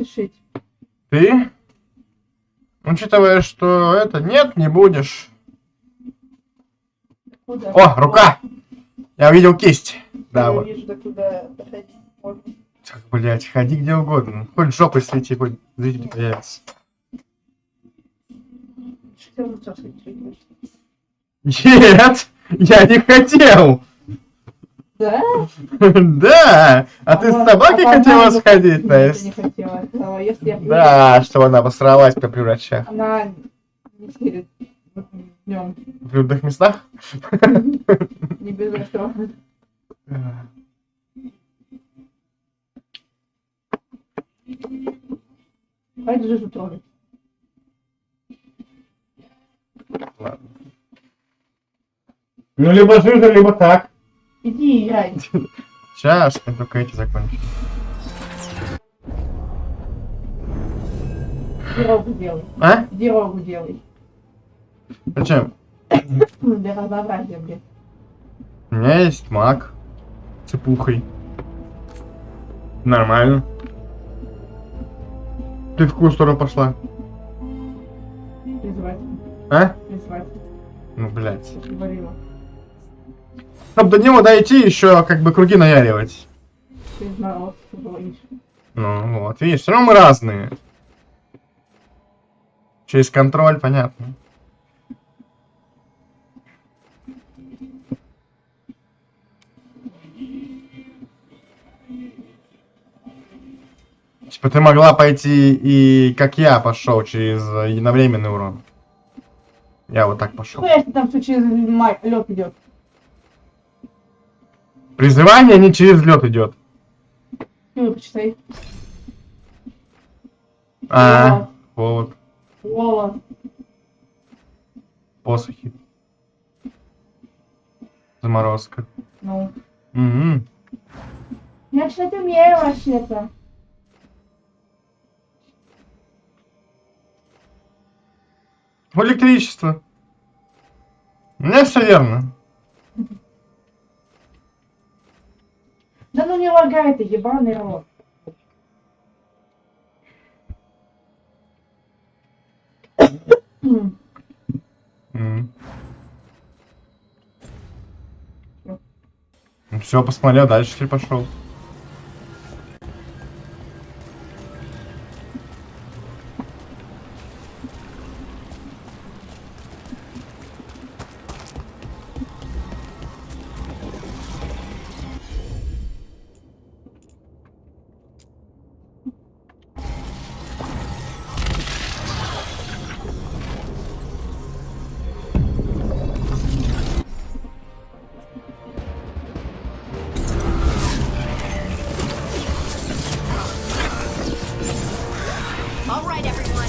Решить. Ты? Учитывая, что это... Нет, не будешь. Куда? О, рука! Я увидел кисть. Да, Я вот. вижу, да куда доходить можно. Так, блять, ходи где угодно. Хоть жопой свети, хоть зритель появится. Что ты мусор светишь? Нет! Я не хотел! Да? Да! А ты с собакой хотела сходить, Нет, я не Настя? хотела. А если я Да, чтобы она обосралась при врачах. Она не сидит днем. В людных местах? Не без этого. Хватит жижу трогать. Ладно. Ну, либо жижа, либо так. Иди играй. Сейчас, я только эти закончу. Дорогу делай. А? Дорогу делай. Зачем? Для разнообразия, блин. У меня есть маг. Цепухой. Нормально. Ты в какую сторону пошла? Призвать. А? Призвать. Ну, блядь. Я говорила. Чтобы до него дойти, еще как бы круги наяривать. Через мороз, ты говоришь. Ну, вот, видишь, все равно мы разные. Через контроль, понятно. Типа ты могла пойти и как я пошел через единовременный урон. Я вот так пошел. Ну, если там все через лед идет. Призывание не через лед идет. Ты почитай. А, вот. Лола. Посохи. Заморозка. Ну. Угу. Я что-то умею вообще-то. Электричество. У меня все верно. Да ну не лагай ты, ебаный рот. Ну все, посмотрел, дальше ли пошел. All right, everyone.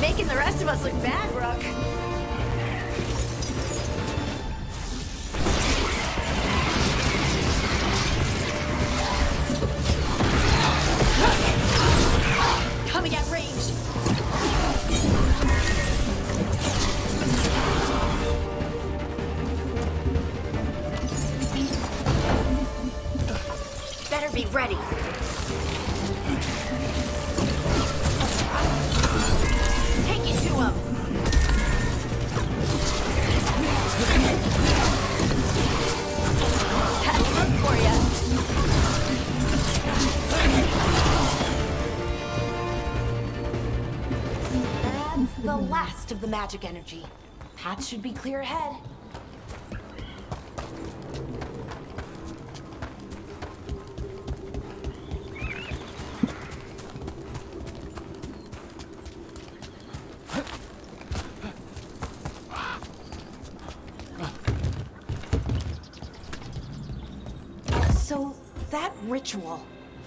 Making the rest of us look bad, Brooke. Coming at range. Better be ready. Take it to him. Had to look for ya. That's the last of the magic energy. Path should be clear ahead. So, that ritual,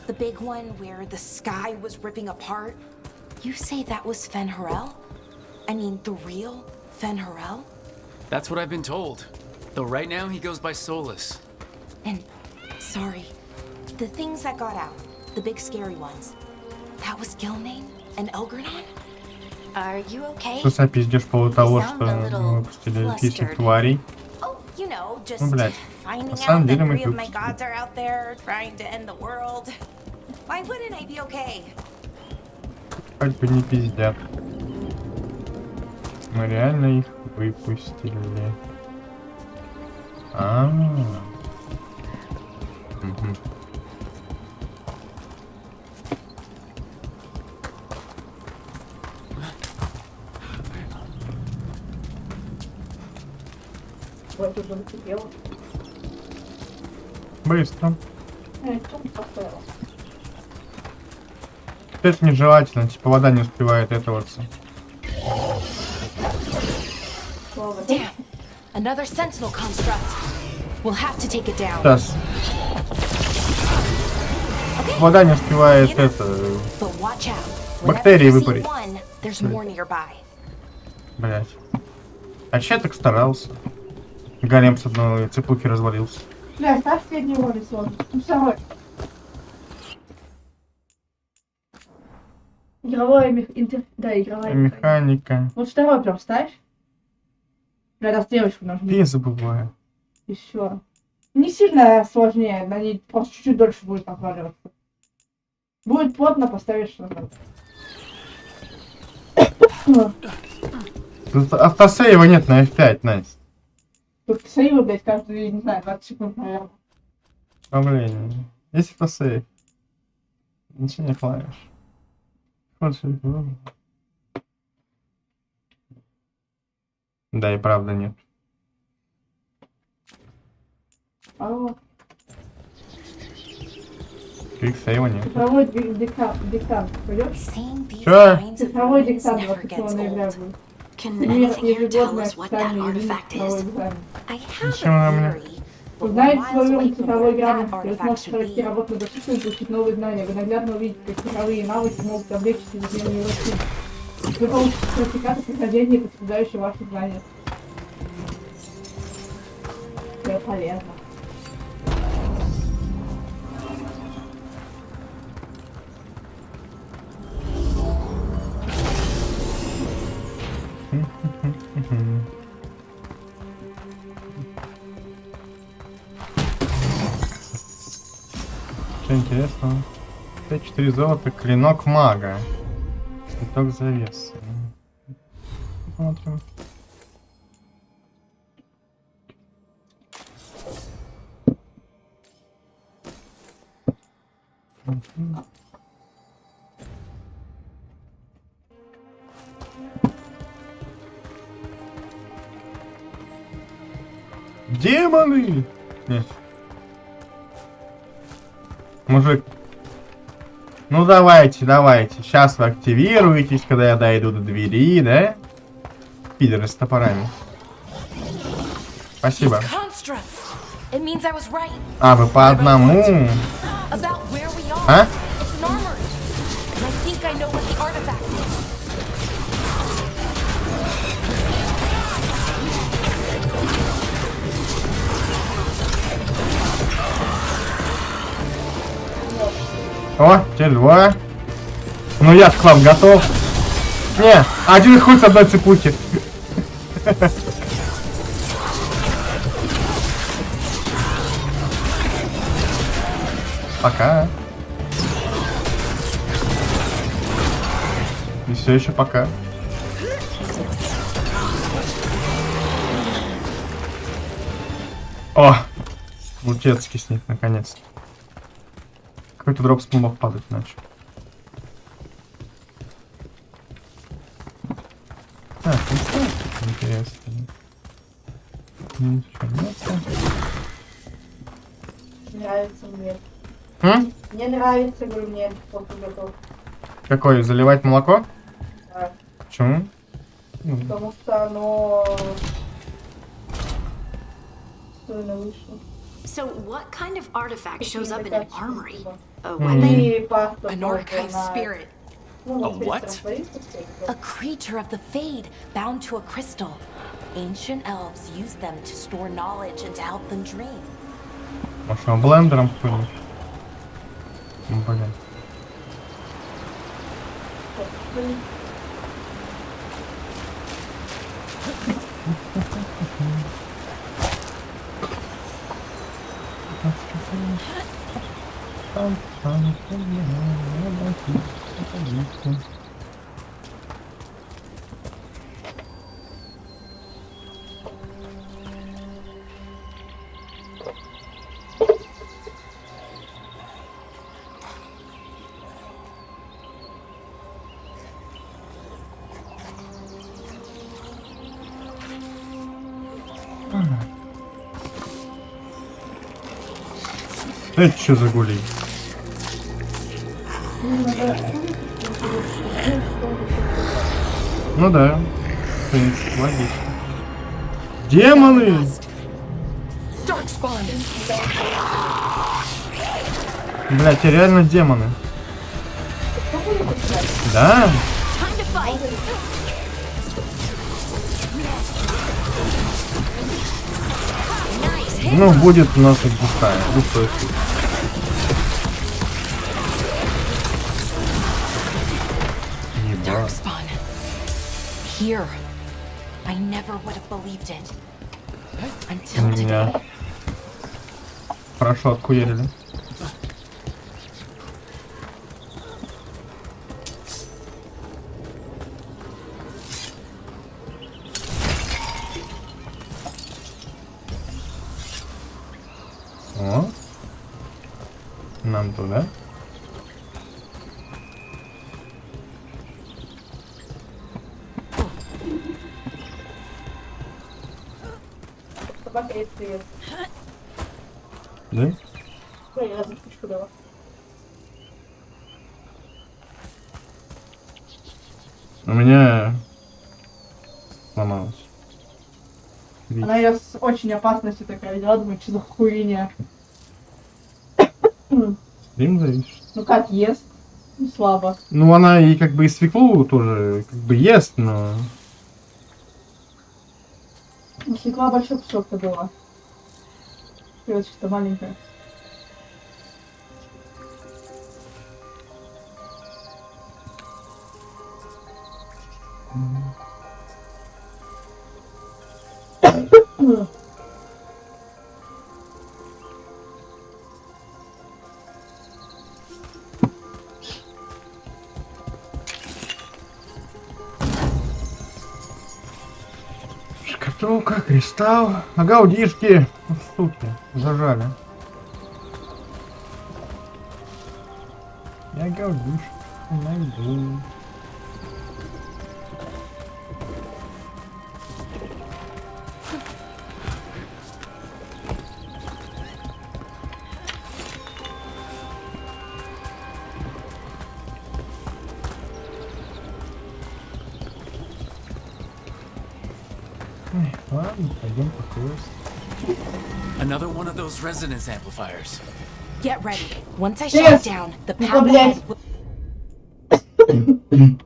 the big one where the sky was ripping apart, you say that was Fen'Harel? I mean, the real Fen'Harel? That's what I've been told. Though right now he goes by Solus. And, sorry, the things that got out, the big scary ones, that was Gilnane and Elgernon? Are you okay? Что пиздешь по поводу того, You sound что a little мы выпустили flustered. электричных тварей? Oh, You know, just Ну, блядь. finding На самом out that деле мы 3 of my тут. gods are out there trying to end the world. Why wouldn't I be okay? Хоть бы не пиздят. Мы реально их выпустили. Мгм. Вот уже накипело. Быстро. Что ты поставила? Это нежелательно, типа вода не успевает этого-то. Damn, another sentinel construct. We'll have to take it down. Сейчас. Вода не успевает это. But watch out. Бактерии Whenever you see выпарить. one, there's more nearby. Блять. А че я так старался? Голем с одной цепухи развалился. Бля, ставь средний уровень сложно. Ну, второй. Игровая Да, игровая Механика. Вот второй прям ставь. Бля, раз девочку нажми. Я забываю. Еще. Не сильно сложнее, на ней просто чуть-чуть дольше будет отваливаться. Будет плотно, поставишь назад. Тут автосейва нет на F5, Настя. Тут сейвы, блядь, каждые, не знаю, 20 секунд, наверное. Проблема. Есть автосейв. Ничего не клавиш. Да и правда нет. А вот. Квиксейва нет. Цифровой диктант. Пойдешь? Seeing these Sure. kinds of Цифровой ruins диктант never 20 gets ноября old. будет. Can Мир anything here tell ежегодное us what that официальный artifact цифровой is? экзамен. I have Зачем она a мне? theory, but we're Узнаете miles свой away уровень from цифровой where that грамотности, вы artifact сможете should провести be. работу над ошибкой и получить новые знания. Вы наглядно увидите, как цифровые навыки могут облегчить изучение русских. Вы получите сертификаты прохождения, подтверждающие ваши знания. Это полезно. Что интересного? 5-4 золота, клинок мага. Итог завесы. Посмотрим. Демоны! Нет. Мужик. Ну давайте, давайте. Сейчас вы активируетесь, когда я дойду до двери, да? Пидоры с топорами. Спасибо. It means I was right А, вы по одному. about where we are. А? It's an armory. And I think I know what the artifact is. О, теперь два. Ну я к вам готов. Не, один хуй с одной цепухи. Пока. И все еще пока. О! Лутецкий с них, наконец-то. Какой-то дроп с мобов падать начал. Так, ну что тут интересно? Ничего нет. Нравится мне. Мне нравится, говорю, мне только готов. Какой? Заливать молоко? Да. Почему? Потому что оно стойно вышло. So, what kind of artifact shows up in an armory? A Hmm. weapon? И паста An тоже archive на- spirit. Ну, A вот здесь what? транслируется всё. A creature of the Fade, bound to a crystal. Ancient elves use them to store knowledge and to help them dream. Может, его блендером хуйнуть? Ну, блин. Это что за гулей? Ну да, в принципе, логично. Демоны! Блять, реально демоны. Да? Ну, будет у нас и пустая. Darkspawn. Here. I never would have believed it. Until today. Меня хорошо откуерили. О, нам туда. Собака есть привет. Да? Да, я запечку дала. У меня сломалась. Она ее с очень опасностью такая взяла, думаю, что за хуйня. Стрим зависишь. Ну как ест? Ну слабо. Ну она и как бы и свеклу тоже как бы ест, но... Ну свекла большой кусок-то была. И вот что-то маленькое. Шкатулка, кристалл, агаудишки. Суки, зажали. Я агаудишку найду. Ладно, пойдем по квесту. Another one of those resonance amplifiers. Get ready. Once I Yes. shut down, the Ну, path блядь. ahead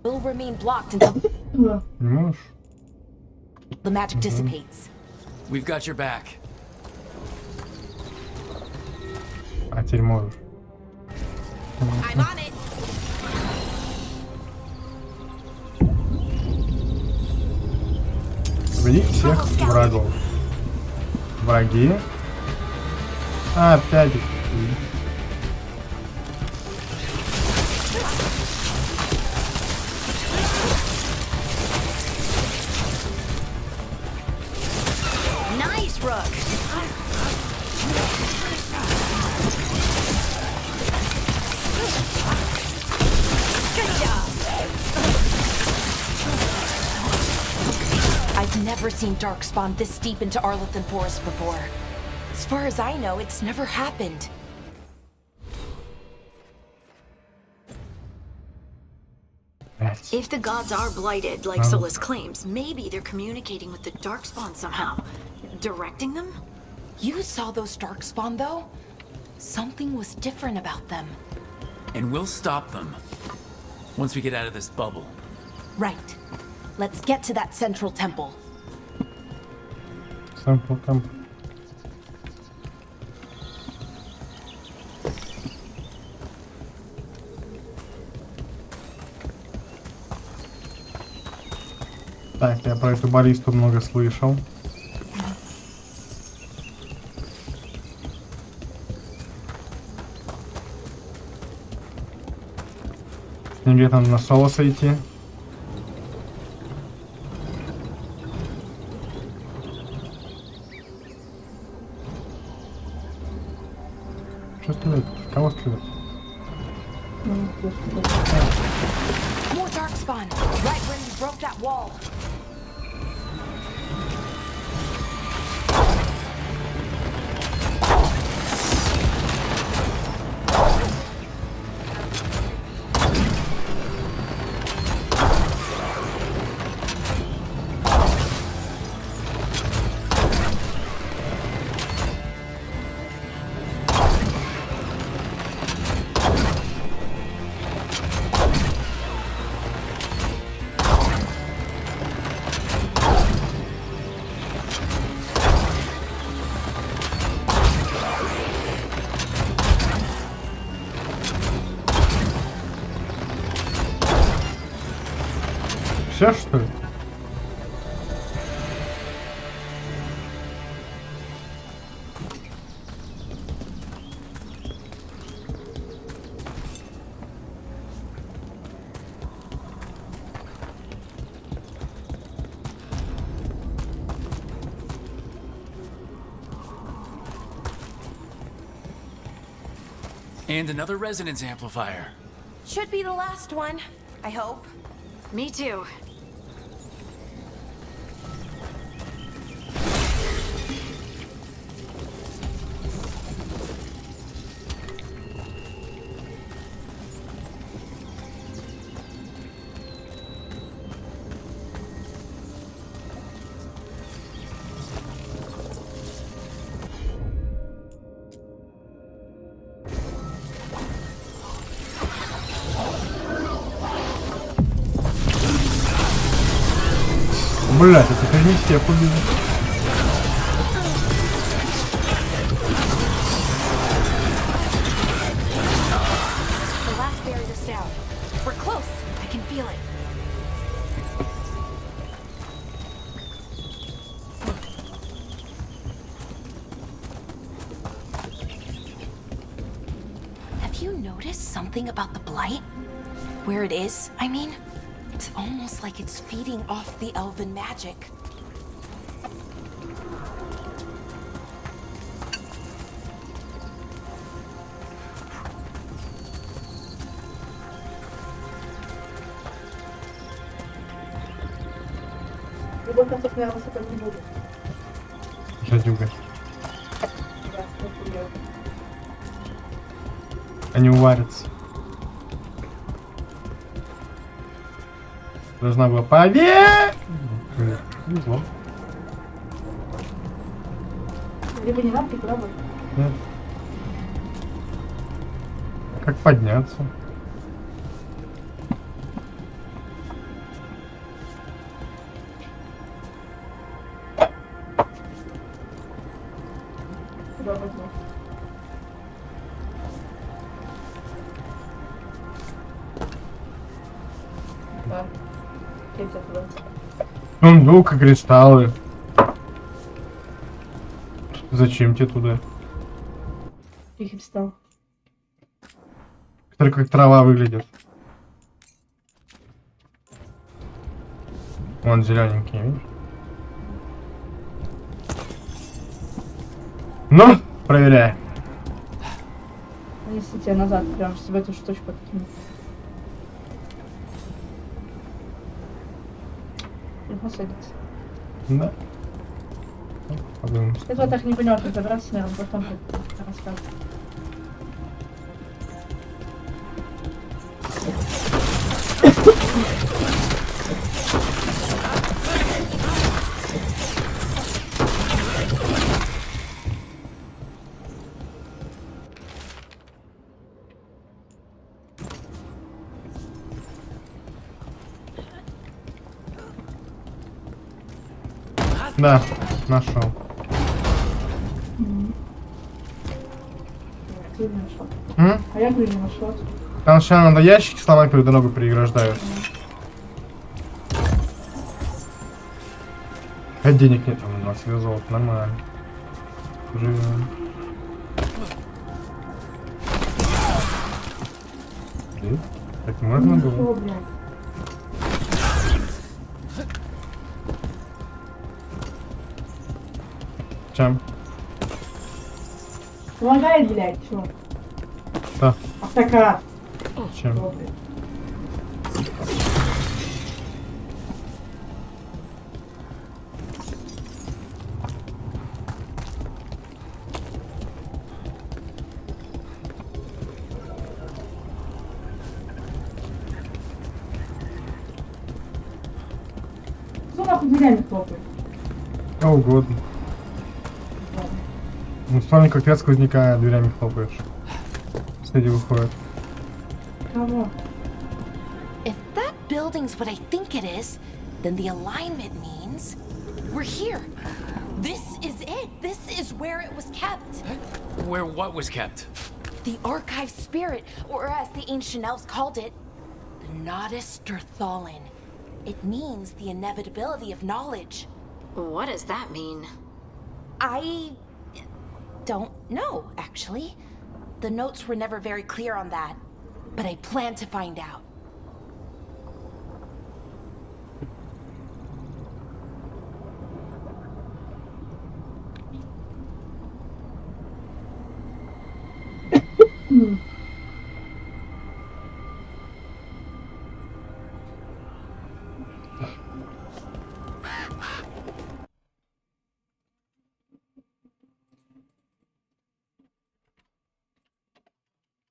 will remain blocked until Не можешь? the magic dissipates. We've got your back. А теперь можешь. I'm on it. Победить всех врагов. Враги. Опять. Nice, Rook. Good job. I've never seen Darkspawn this deep into Arlethan Forest before. As far as I know, it's never happened. If the gods are blighted, like Solus claims, maybe they're communicating with the Darkspawn somehow. Directing them? You saw those Darkspawn, though? Something was different about them. And we'll stop them. Once we get out of this bubble. Right. Let's get to that central temple. Сампл там. Так, я про эту баллисту много слышал. Или там на соусы идти. Что стреляет? Кого стреляет? More dark spawn, right where you broke that wall. Все, что ли? And another resonance amplifier. Should be the last one, I hope. Me too. Блять, это хрень всех убили. The last barrier's down. We're close. I can feel it. Have you noticed something about the blight? Where it is, I mean? It's almost like it's feeding off the elven magic. Любой концов, наверное, высыпать не буду. Жадюга. Да, это я. Они уварятся. Должна была поверить. Везло. Либо не надо, либо работать. Нет. Как подняться? Куда возьму? Да. Я тебя туда. Сундук и кристаллы. Зачем тебе туда? Их встал. Который как трава выглядит. Вон зелененький, видишь? Ну, проверяй. Если тебя назад, прям в эту штучку подкину. Легко садится. Да. Подумаем. Я вот так не поняла, как забраться, наверное, потом рассказываю. Да, нашел. Ты не нашел. М? А я говорю, не нашла. Там сейчас надо ящики сломать, которые дорогу переграждают. А денег нет, там у нас золото, нормально. Живем. Так можно Ну было? что, блядь? Чем? Помогает, блядь, чё? Да. Автократ. Чем? Чё, блядь? Что нахуй дверями хлопает? Что угодно. Ладно. Ну, вспомни, как ты от сквозняка дверями хлопаешь. Кстати, выходит. Кого? If that building's what I think it is, then the alignment means we're here. This is it. This is where it was kept. Where what was kept? The archive spirit, or as the ancient elves called it, the Nodus Derthalin. It means the inevitability of knowledge. What does that mean? I don't know, actually. The notes were never very clear on that, but I plan to find out.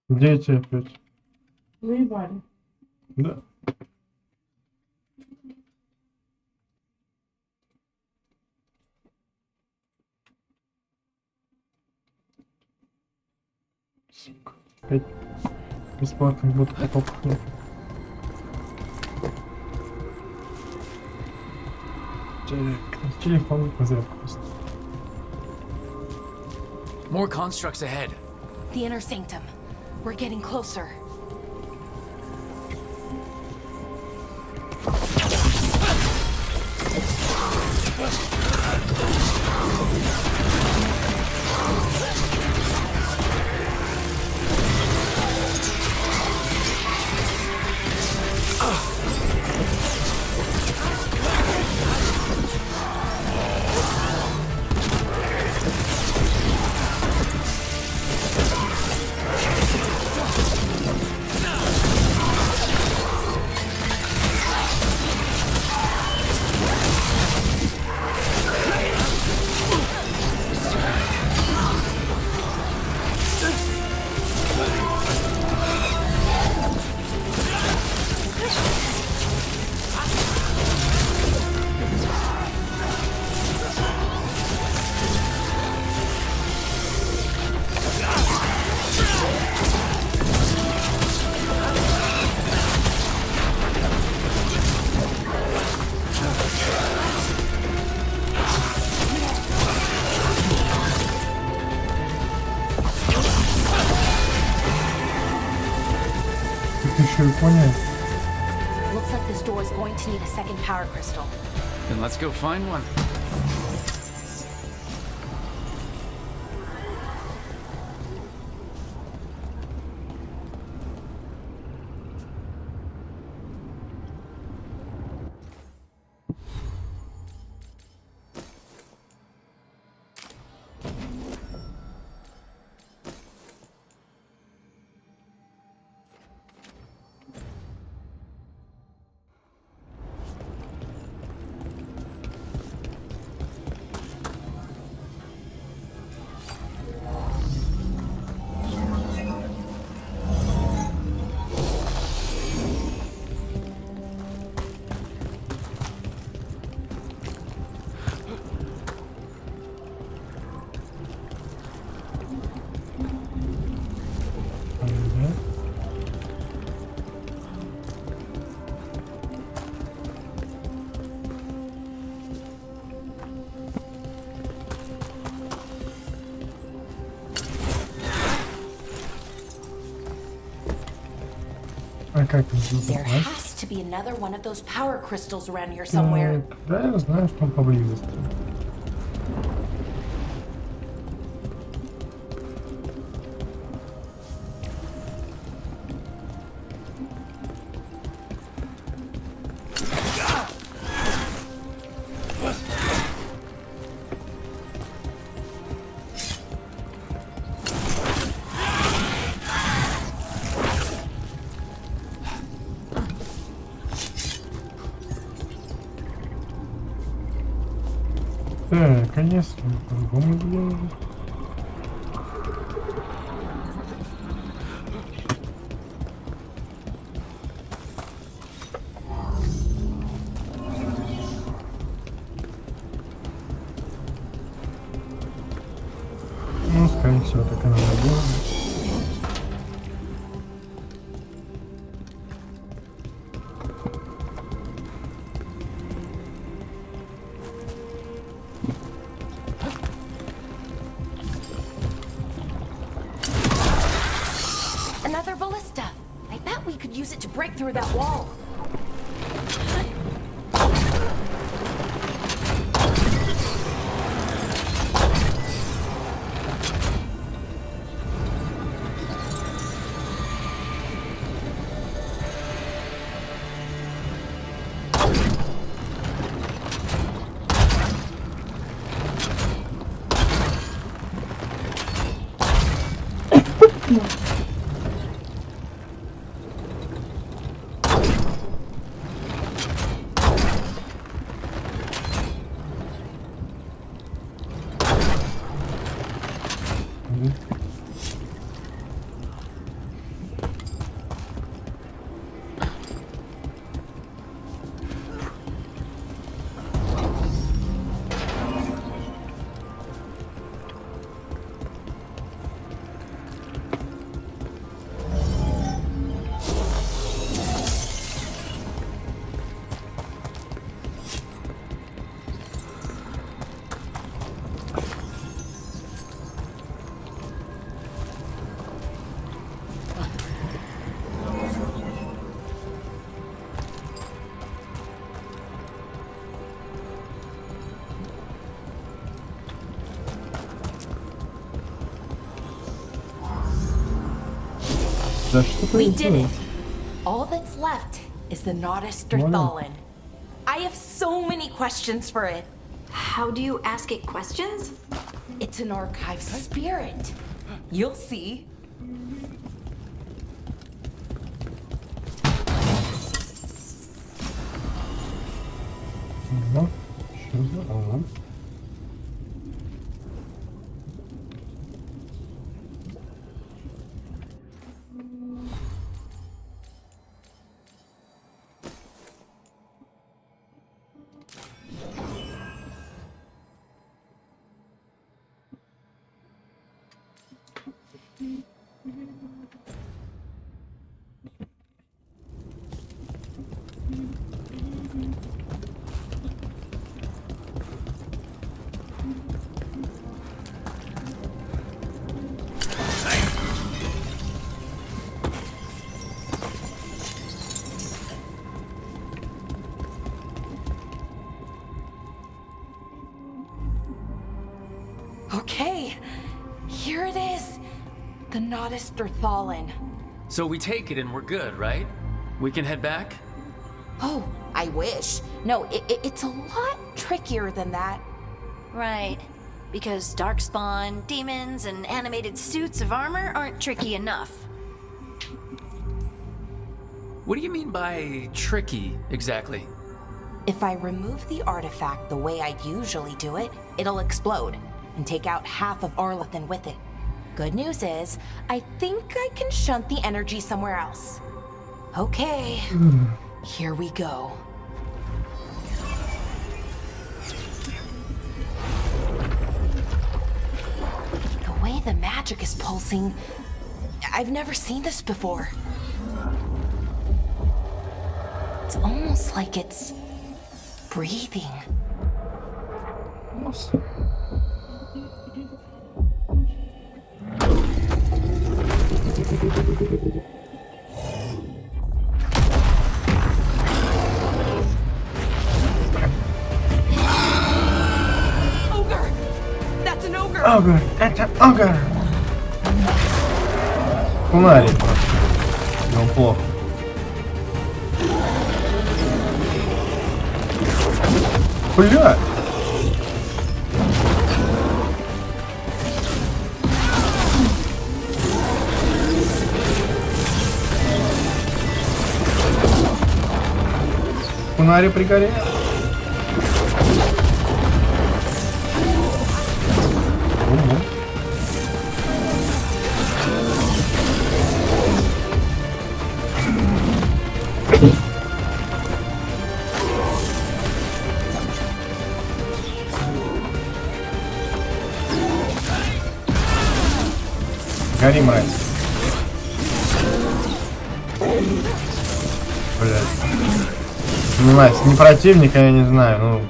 Дети опять. Заебали. Да. Сука. Опять бесплатных ботов нет. Телефон на зарядку просто. More constructs ahead. The inner sanctum. We're getting closer. Еще и понять. Looks like this door is going to need a second power crystal. Then let's go find one. А как There называется? has to be another one of those power crystals around here somewhere. Да, я знаю, что он поблизости. Так, конечно, по-другому делаем. Ну, скорее всего, так и надо делать. Another ballista. I bet we could use it to break through that wall. Да что We did происходит? it. All that's left is the Nodus Thallen. I have so many questions for it. How do you ask it questions? It's an archive spirit. You'll see. Ага. Что за... Ага. Okay, here it is. The Nodus Thallen. So we take it and we're good, right? We can head back? Oh, I wish. No, it's a lot trickier than that. Right. Because darkspawn, demons, and animated suits of armor aren't tricky enough. What do you mean by tricky, exactly? If I remove the artifact the way I usually do it, it'll explode and take out half of Arlathan with it. Good news is, I think I can shunt the energy somewhere else. Okay, here we go. The way the magic is pulsing, I've never seen this before. It's almost like it's breathing. Nossa. Ogre! That's an ogre! Ogre! Это Ogre! Фонарик просто. Ну, плохо. Бля! Фонарик пригорел. Гори, мразь. Блять. Не знаю, не противника, я не знаю, ну...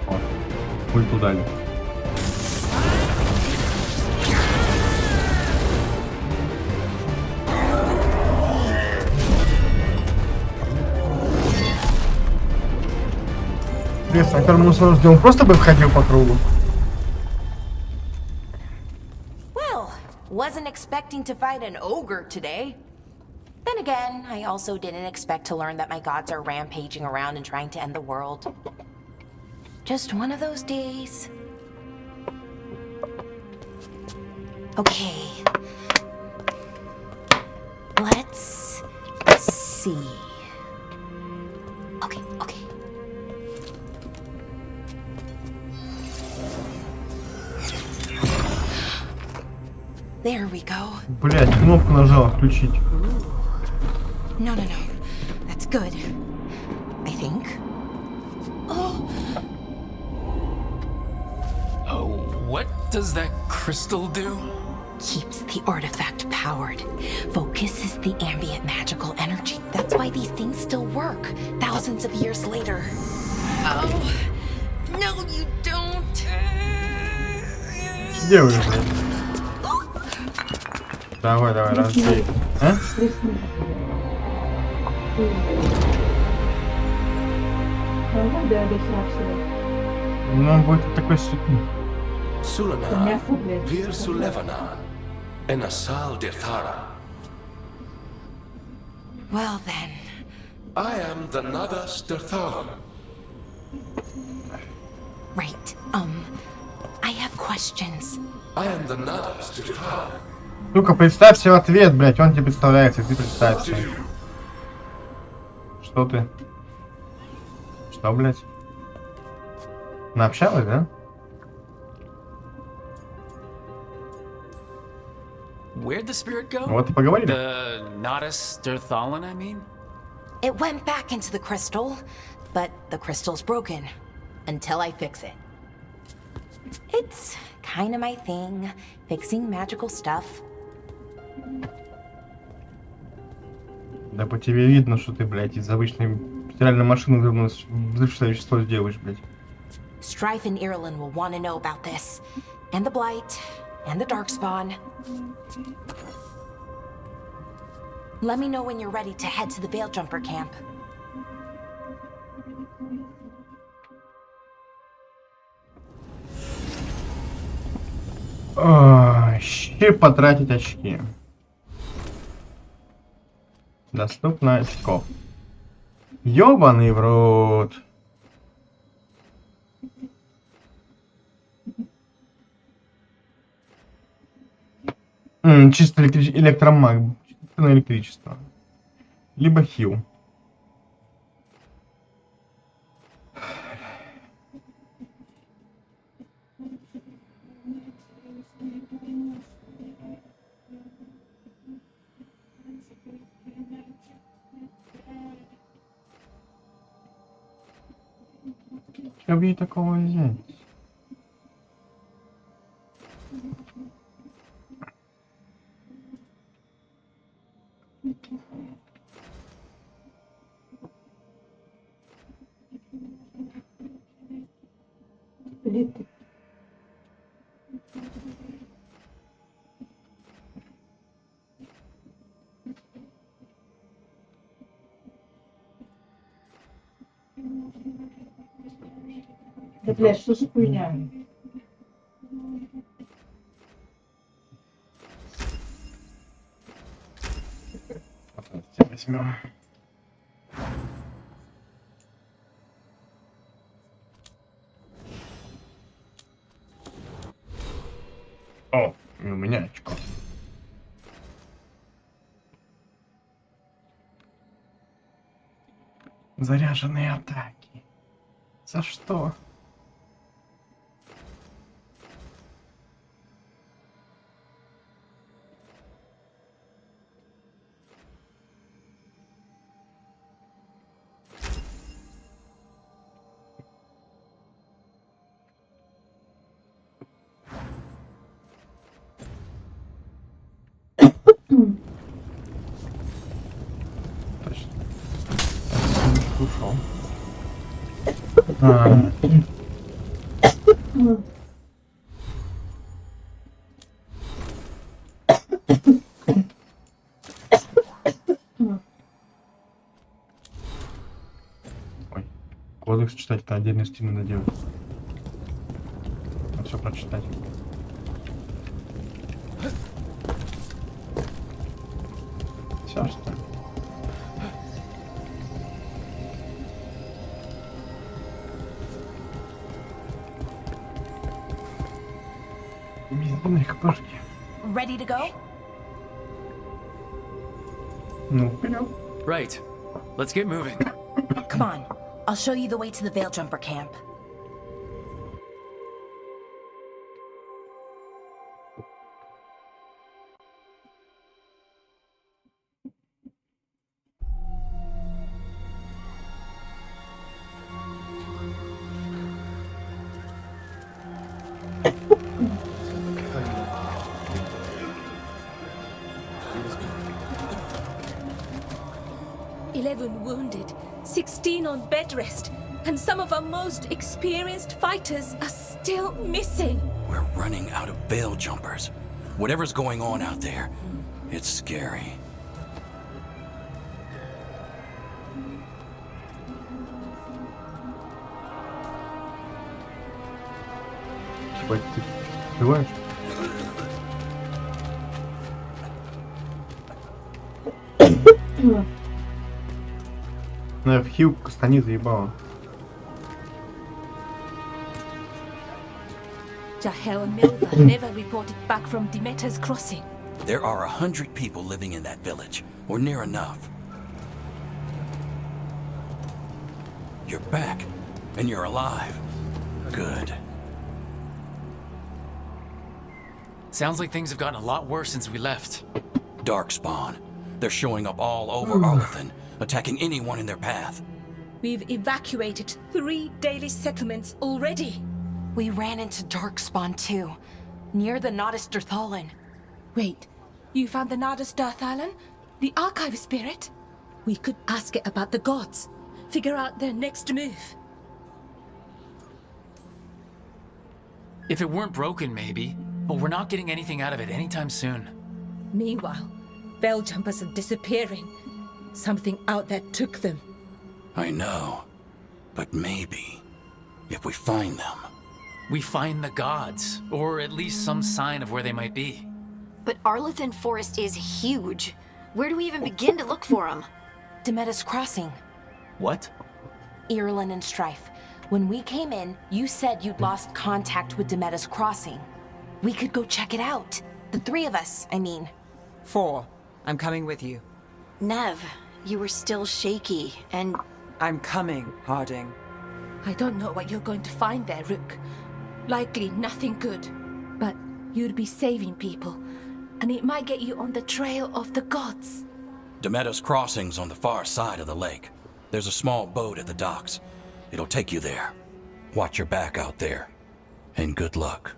Вот. Ульту дали. Интересно, а которому сложно, он просто бы входил по кругу? Well, wasn't expecting to fight an ogre today. Then again, I also didn't expect to learn that my gods are rampaging around and trying to end the world. Just one of those days. Okay. Let's see. Okay. There we go. Блять, кнопку нажала включить. No. That's good. I think. Oh, What does that crystal do? keeps the artifact powered. Focuses the ambient magical energy. That's why these things still work, thousands of years later. Oh, no, you don't. Где уже, блядь? Давай, разбей. А? Ну, он будет такой... Sulana, Vir Sulevana, and Asal Dethara. Well then. I am the Nadas Derthalan. Right, I have questions. I am the Nadas Derthalan. Ну-ка, представь себе ответ, блядь, он тебе представляется, ты представься. Что ты? Что, блядь? Наобщалась, да? Where'd the spirit go? Вот и поговорили. The Nadas Derthalan, I mean? It went back into the crystal, but the crystal's broken. Until I fix it. It's kind of my thing, fixing magical stuff. Да по тебе видно, что ты, блядь, из обычной стиральной машины взрывчатое вещество сделаешь, блядь. Strife and Irulan will want to know about this. And the Blight, and the Darkspawn. Let me know when you're ready to head to the Veil Jumper camp. Щи потратить очки. Доступно очков. Ёбаный в рот. Чисто электромаг. Чисто на электричество. Либо хил. Что бы ей такого взять? Да, блядь, что за хуйня? Возьмем. О, и у меня очко. Заряженные атаки. За что? А, ой, кодекс читать, это отдельно стены надо делать. Надо все прочитать. Все что ли? Бездумные хпшки. Ready to go? Ну, вперед. Right. Let's get moving. Come on. I'll show you the way to the Veil Jumper camp. Wounded, 16 on bed rest, and some of our most experienced fighters are still missing. We're running out of Veil Jumpers. Whatever's going on out there, it's scary. Ебать, ты открываешь? Ну, я в хил кастани заебала. Jahel and Milva never reported back from Demeter's crossing. There are 100 people living in that village, or near enough. You're back, and you're alive. Good. Sounds like things have gotten a lot worse since we left. Darkspawn. They're showing up all over Arlethan, attacking anyone in their path. We've evacuated 3 daily settlements already. We ran into Darkspawn too, near the Nodus Dirthalin. Wait, you found the Nardus Darthalan? The archive spirit? We could ask it about the gods. Figure out their next move. If it weren't broken, maybe. But we're not getting anything out of it anytime soon. Meanwhile, Veil Jumpers are disappearing. Something out there took them. I know. But maybe, if we find them... We find the gods, or at least some sign of where they might be. But Arlethan Forest is huge. Where do we even begin to look for them? Demeter's Crossing. What? Irulan and Strife. When we came in, you said you'd lost contact with Demeter's Crossing. We could go check it out. The 3 of us, I mean. 4. I'm coming with you. Nev, you were still shaky, and... I'm coming, Harding. I don't know what you're going to find there, Rook. Likely nothing good. But you'd be saving people, and it might get you on the trail of the gods. Demeter's Crossing's on the far side of the lake. There's a small boat at the docks. It'll take you there. Watch your back out there. And good luck.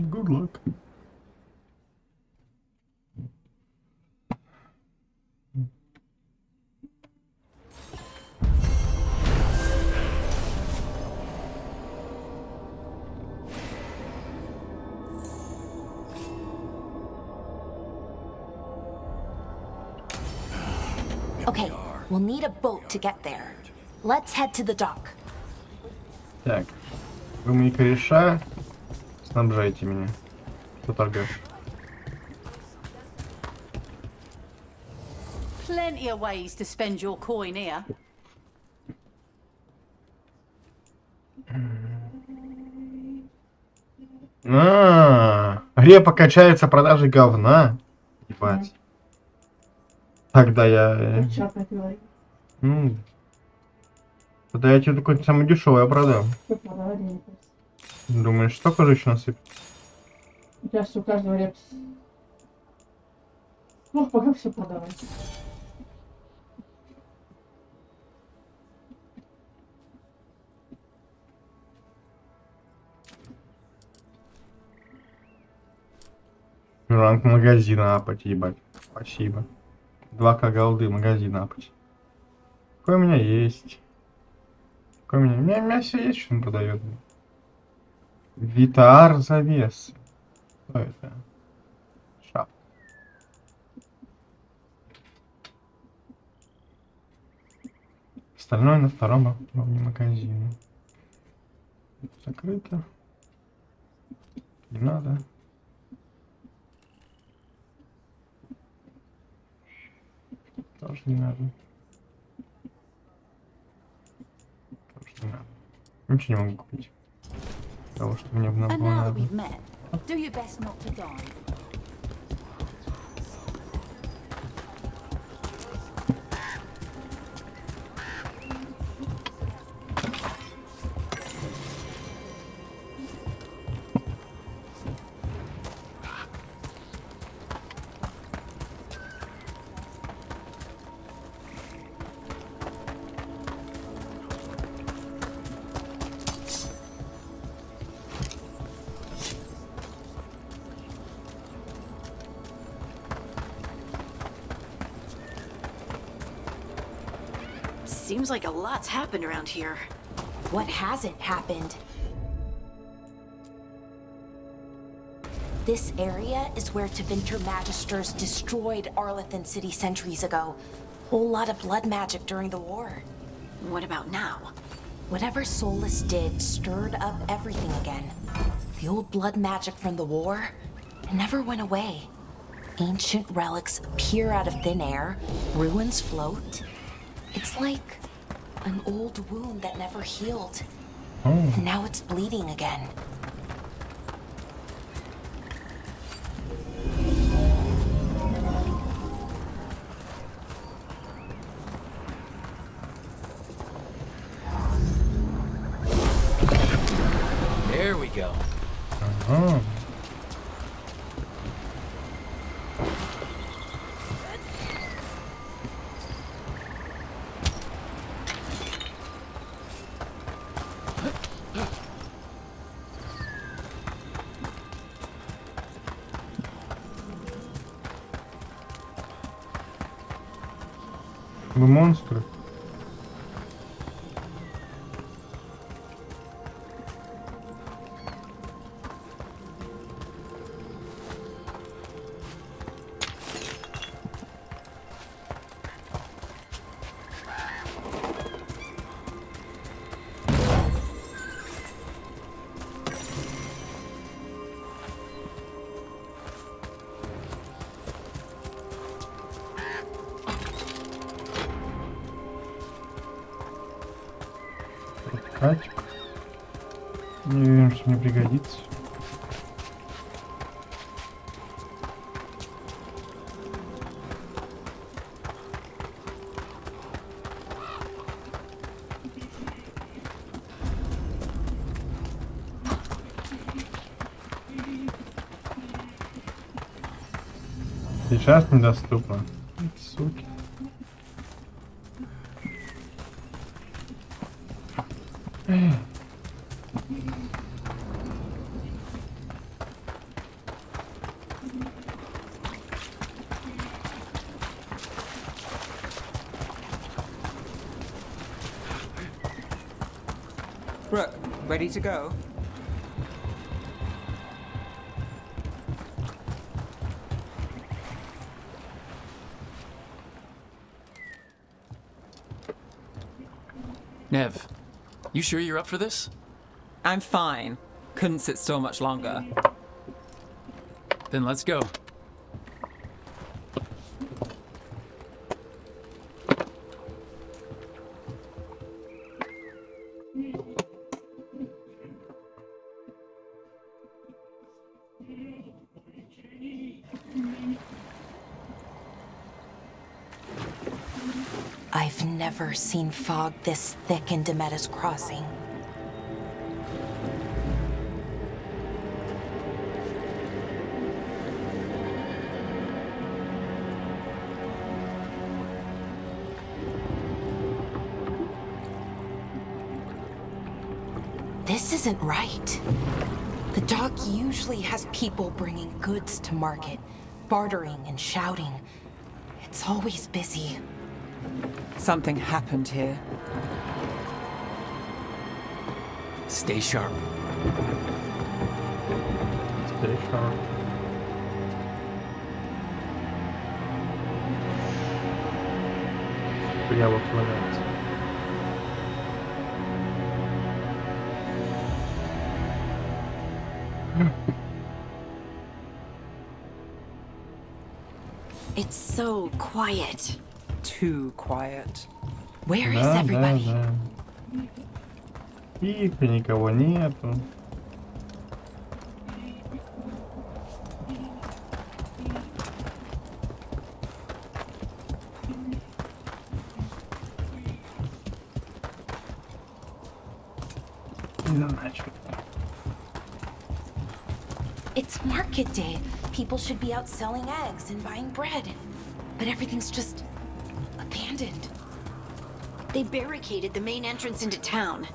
Good luck. Okay, we'll need a boat to get there. Let's head to the dock. Так. Вы мне кореша, снабжайте меня. Что торгаш? Plenty of ways to spend your coin here. Репа качается продажей говна. Ебать. Тогда я... Чатно говорит. Ну... Тогда я тебе такой самый дешевый продам. Что продавать, я не знаю. Думаешь, столько же еще насыпать? У тебя что, у каждого репс. Ну, пока все продавать. Ранг магазина апать, ебать. Спасибо. 2К голды магазина апать. Какой у меня есть? Какой у меня все есть, что он продает. Витар завес. Что это? Шап. Остальное на втором уровне магазина. Закрыто. Не надо. Тоже не надо. Тоже не надо. Ничего не могу купить. Того, что мне было And now that надо. we've met, do your best not to die. Seems like a lot's happened around here. What hasn't happened? This area is where Tevinter Magisters destroyed Arlethan City centuries ago. Whole lot of blood magic during the war. What about now? Whatever Solus did stirred up everything again. The old blood magic from the war, it never went away. Ancient relics appear out of thin air, ruins float. It's like an old wound that never healed. And now it's bleeding again. There we go. Вы монстры. Качек. Не уверен, что мне пригодится. Сейчас недоступно. Суки. Brooke, ready to go? Nev, you sure you're up for this? I'm fine. Couldn't sit still much longer. Then let's go. I've never seen fog this thick in Demetta's Crossing. This isn't right. The dock usually has people bringing goods to market, bartering and shouting. It's always busy. Something happened here. Stay sharp. Stay sharp. Яблок валяется. It's so quiet. Too quiet. Where is Да, everybody? да. Тихо, никого нету. It's market day. People should be out selling eggs and buying bread. But everything's just abandoned. They barricaded the main entrance into town.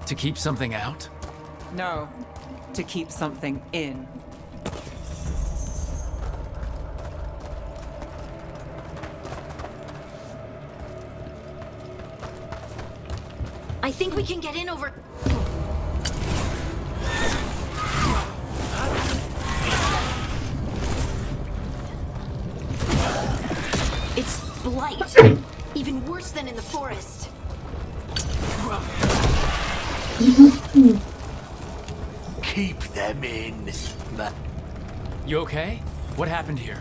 To keep something out? No, to keep something in. I think we can get in over... It's blight. Even worse than in the forest. Keep them in. You okay? What happened here?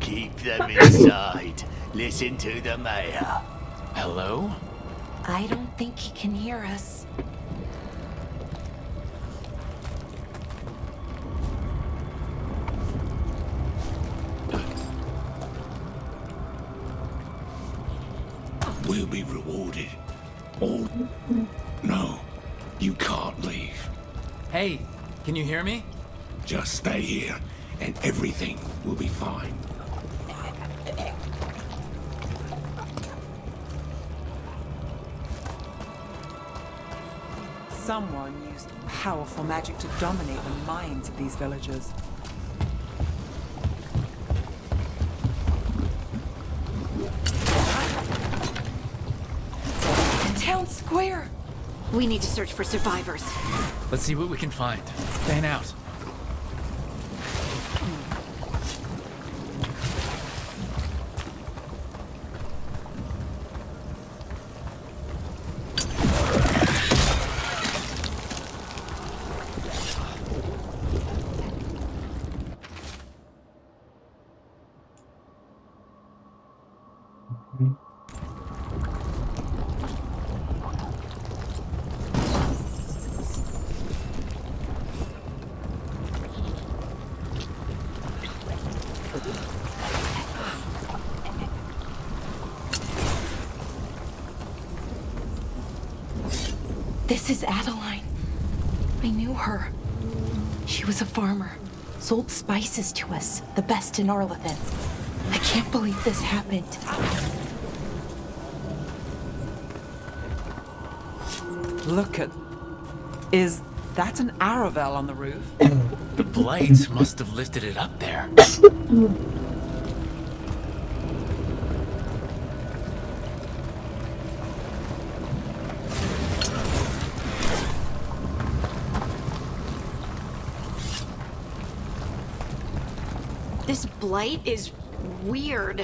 Keep them inside. Listen to the mayor. Hello? I don't think he can hear us. We'll be rewarded. Oh, no. You can't leave. Hey, can you hear me? Just stay here, and everything will be fine. Someone used powerful magic to dominate the minds of these villagers. The town square! We need to search for survivors. Let's see what we can find. Fan out. This is Adeline. I knew her. She was a farmer. Sold spices to us, the best in Arlathan. I can't believe this happened. Look at... Is that an Aravel on the roof? The blights must have lifted it up there. This blight is weird.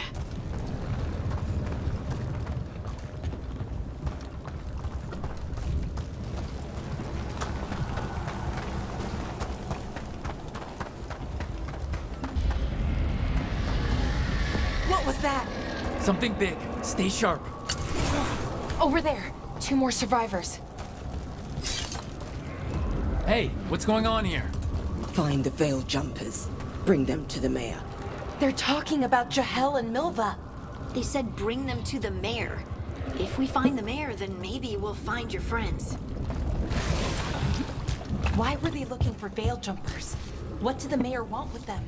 What was that? Something big. Stay sharp. Over there. 2 more survivors. Hey, what's going on here? Find the veil jumpers. Bring them to the mayor. They're talking about Jahel and Milva. They said bring them to the mayor. If we find the mayor, then maybe we'll find your friends. Why were they looking for veil jumpers? What did the mayor want with them?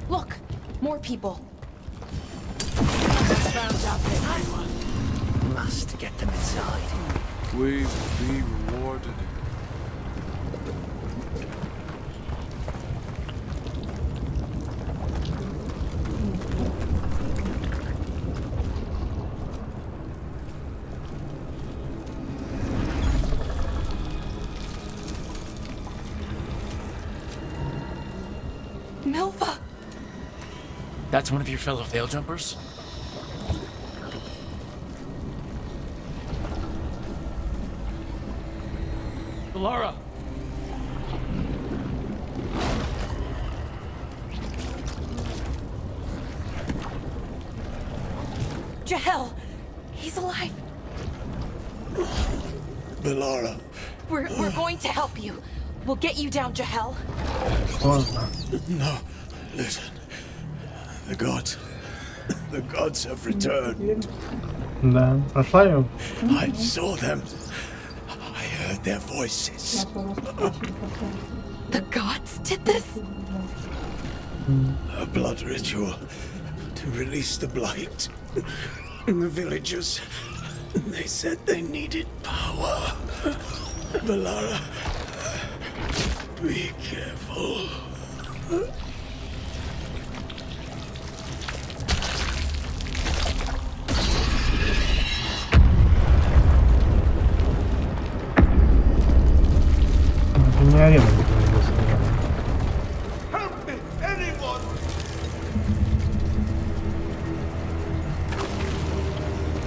Look, more people. must get them inside. We will be rewarded. Milva! That's one of your fellow veil jumpers? Laura! Jahel! He's alive! Belara. We're going to help you. We'll get you down, Jahel. No, listen. The gods have returned. Да, пошла ее. I saw them. I heard their voices. The gods did this? A blood ritual to release the blight. And the villagers, they said they needed power. Belara, be careful. Не арена. Help me, anyone!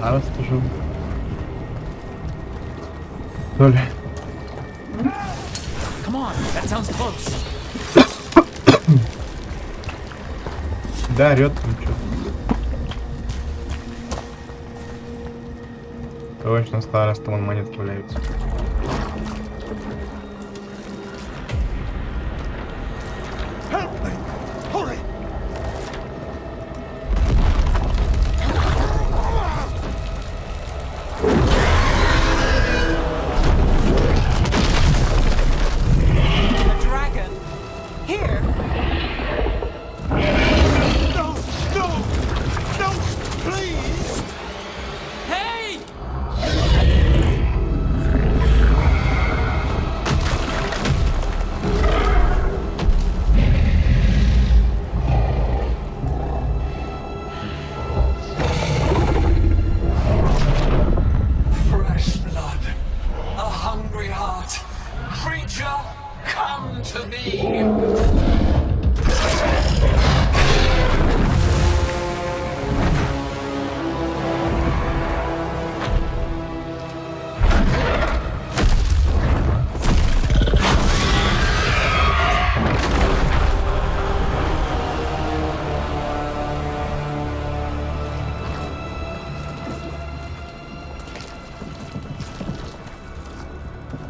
А расскажу. То ли. Come on, that sounds close. Да, орёт там что-то. Точно, староста, вон монетки валяются. Help me! Hurry! A dragon? Here? No! No! No! Please! Hey! Fresh blood, a hungry heart. Creature, come to me.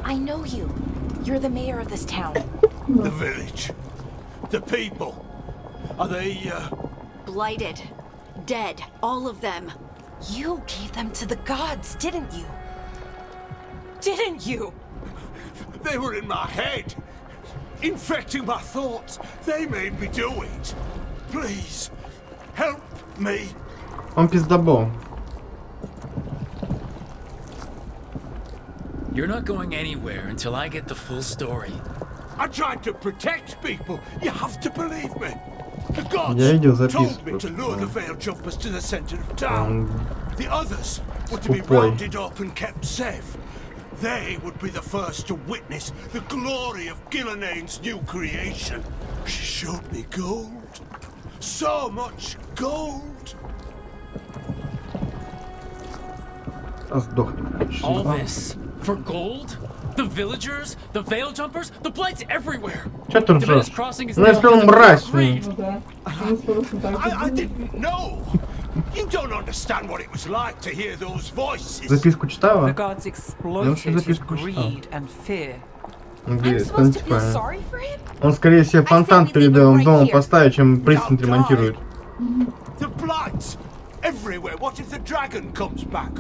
I know you. You're the mayor of this town. The village. The people. Are they, Blighted. Dead. All of them. You gave them to the gods, didn't you? Didn't you? They were in my head. Infecting my thoughts. They made me do it. Please, help me. Он пиздобол. You're not going anywhere until I get the full story. I tried to protect people. You have to believe me. The gods Я видел told me записку. to lure the veil jumpers to the center of town. The others were to be Тупой. rounded up and kept safe. They would be the first to witness the glory of Gillenane's new creation. She showed me gold. So much gold. Сдохнет. All this for gold? The villagers, the veil jumpers, the blights everywhere. Чё ты Divinus ржёшь? Crossing is Ну now если он because of мразь, greed. Ну да. Мы с Форусом так же I были. didn't know. You don't understand what it was like to hear those voices. записку The читала? gods Я exploited вообще his записку читал. greed and fear. Он I'm говорит, supposed ну to типа, feel sorry for him? он скорее себе фонтан перед домом поставит, чем пристань ремонтирует. The blights everywhere. What if the dragon comes back?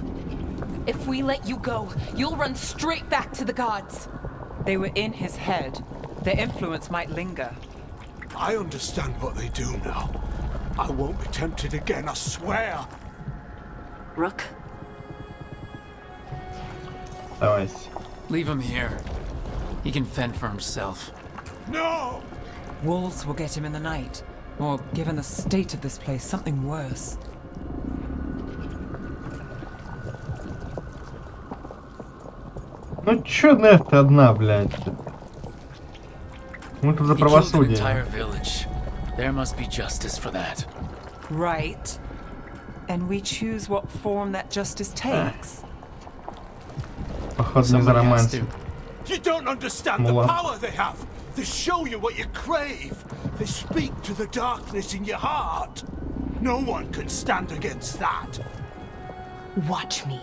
If we let you go, you'll run straight back to the gods. They were in his head. Their influence might linger. I understand what they do now. I won't be tempted again, I swear. Rook, Давайте. Leave him here. He can fend for himself. No! Wolves will get him in the night. Or, given the state of this place, something worse. Ну чё на это одна, блядь? Мы тут за He killed an правосудие. entire village. There must be justice for that. Right. And we choose what form that justice takes. Походу не за романсы. You don't understand the power they have. They show you what you crave. They speak to the darkness in your heart. No one can stand against that. Watch me.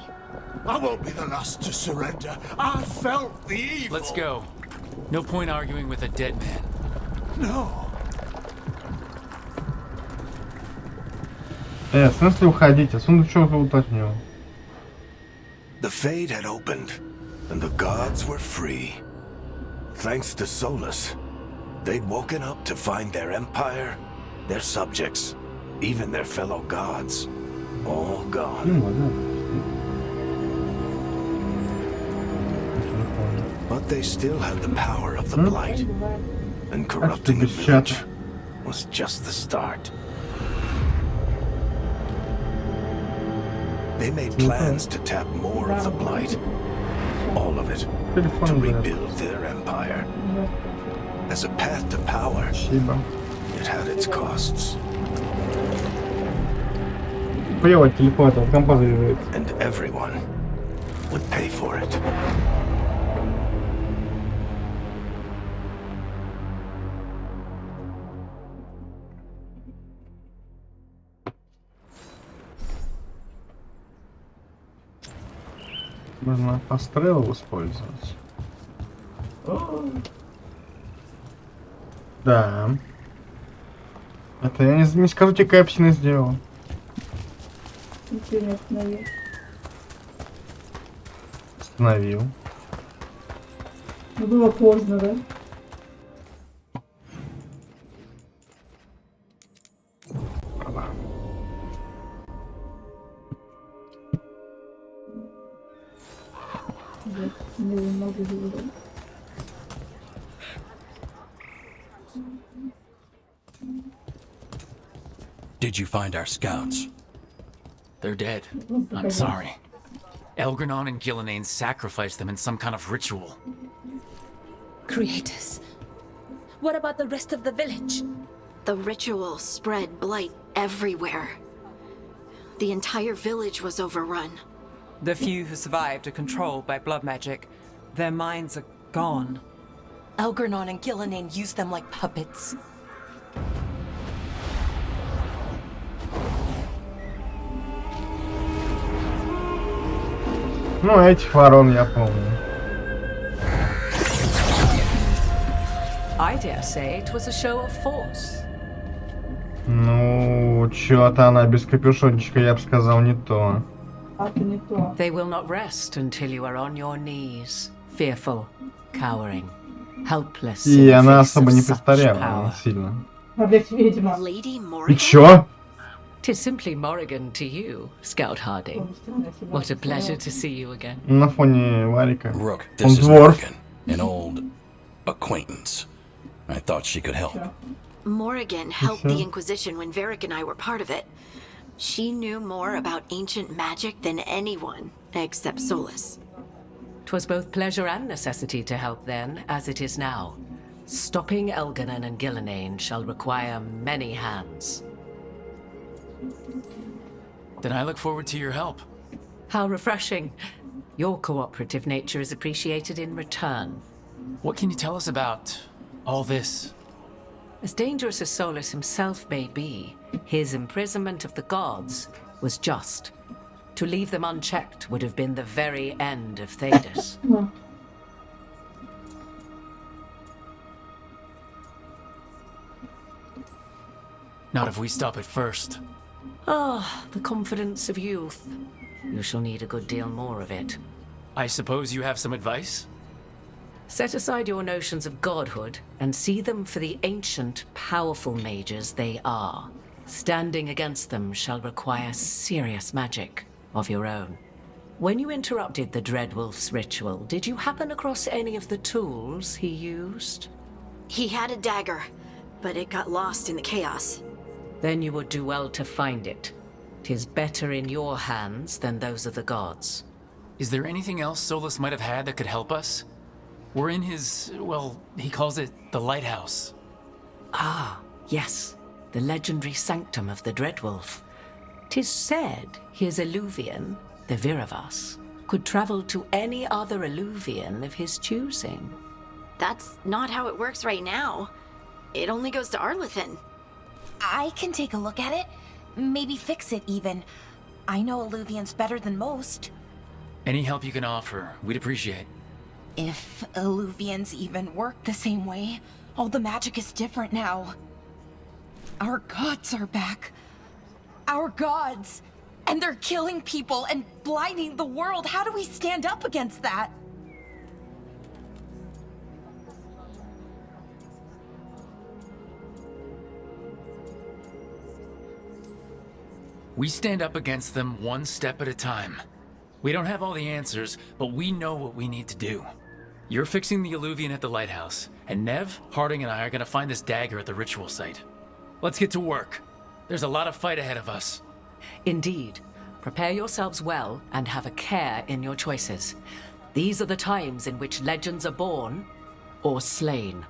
I won't be the last to surrender. I felt the evil. Let's go. No point arguing with a dead man. No. В смысле уходите? Сундучок уточнил. The fade had opened, and the gods were free. Thanks to Solus, they'd woken up to find their empire, their subjects, even their fellow gods, all gone. But they still had the power of the Blight, and corrupting the village was just the start. They made plans to tap more of the Blight, all of it, to rebuild their empire. As a path to power, it had its costs. And everyone would pay for it. Можно пострел использовать. Да. Это я не скажу тебе, капсины сделал. Остановил. Ну было поздно, да? Did you find our scouts? They're dead. I'm sorry. Elgranon and Gillenane sacrificed them in some kind of ritual. Creators. What about the rest of the village? The ritual spread blight everywhere. The entire village was overrun. The few who survived are controlled by blood magic. Their minds are gone. Elgranon and Gillenane used them like puppets. Ну, этих ворон я помню. I dare say it was a show of force. Ну, чё-то она без капюшончика, я бы сказал, не то. They will not rest until you are on your knees, fearful, cowering, helpless. И она особо не повторяла сильно. Lady Morrigan? И чё? Tis simply Morrigan to you, Scout Harding. What a pleasure to see you again. На фоне Варика. Rook, Он this is дворф. Morrigan, an old acquaintance. I thought she could help. Morrigan helped the Inquisition when Varric and I were part of it. She knew more about ancient magic than anyone, except Solus. 'Twas both pleasure and necessity to help then, as it is now. Stopping Elganon and Gillenane shall require many hands. Then I look forward to your help. How refreshing. Your cooperative nature is appreciated in return. What can you tell us about all this? As dangerous as Solus himself may be, his imprisonment of the gods was just. To leave them unchecked would have been the very end of Thedas. Not if we stop it first. Ah, the confidence of youth. You shall need a good deal more of it. I suppose you have some advice? Set aside your notions of godhood and see them for the ancient, powerful mages they are. Standing against them shall require serious magic of your own. When you interrupted the Dreadwolf's ritual, did you happen across any of the tools he used? He had a dagger, but it got lost in the chaos. Then you would do well to find it. 'Tis better in your hands than those of the gods. Is there anything else Solus might have had that could help us? We're in his, well, he calls it the lighthouse. Ah, yes. The legendary sanctum of the Dreadwolf. 'Tis said his Illuvian, the Viravas, could travel to any other Illuvian of his choosing. That's not how it works right now. It only goes to Arlethan. I can take a look at it. Maybe fix it even. I know Illuvians better than most. Any help you can offer, we'd appreciate. If Illuvians even work the same way, all the magic is different now. Our gods are back. Our gods! And they're killing people and blinding the world. How do we stand up against that? We stand up against them one step at a time. We don't have all the answers, but we know what we need to do. You're fixing the Illuvian at the lighthouse, and Nev, Harding, and I are gonna find this dagger at the ritual site. Let's get to work. There's a lot of fight ahead of us. Indeed. Prepare yourselves well and have a care in your choices. These are the times in which legends are born or slain.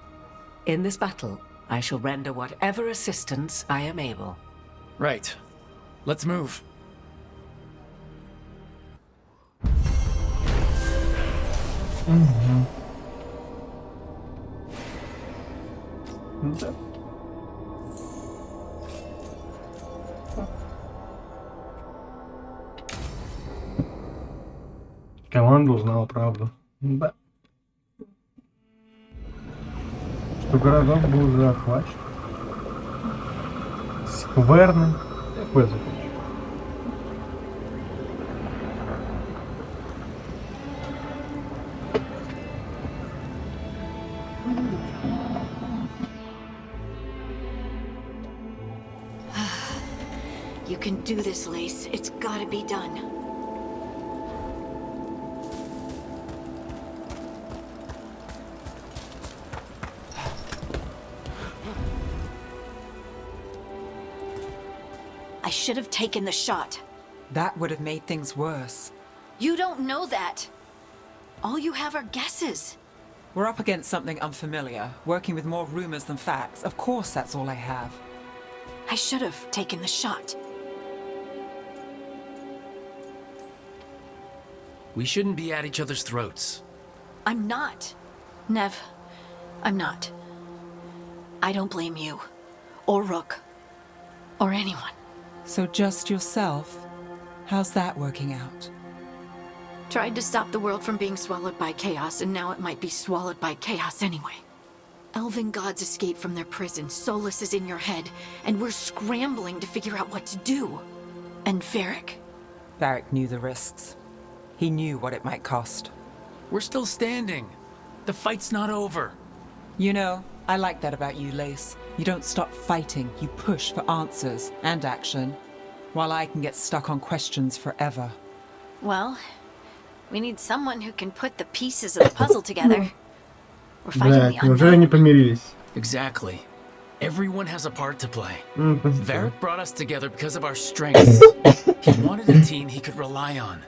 In this battle, I shall render whatever assistance I am able. Right. Let's move. Да. Команда узнала правду. Да. Что городок был захвачен. Скверны. Такое закончил. You can do this, Lace. It's gotta be done. I should have taken the shot. That would have made things worse. You don't know that. All you have are guesses. We're up against something unfamiliar, working with more rumors than facts. Of course, that's all I have. I should have taken the shot. We shouldn't be at each other's throats. I'm not. Nev, I'm not. I don't blame you, or Rook, or anyone. So just yourself? How's that working out? Tried to stop the world from being swallowed by chaos, and now it might be swallowed by chaos anyway. Elven gods escaped from their prison, Solus is in your head, and we're scrambling to figure out what to do. And Varric. Varric knew the risks. He knew what it might cost. We're still standing. The fight's not over. You know, I like that about you, Lace. You don't stop fighting, you push for answers and action, while I can get stuck on questions forever. Well, we need someone who can put the pieces of the puzzle together. We're fighting Да, the неужели не помирились? Exactly. Everyone has a part to play. Спасибо. Varric brought us together because of our strengths. He wanted a team he could rely on.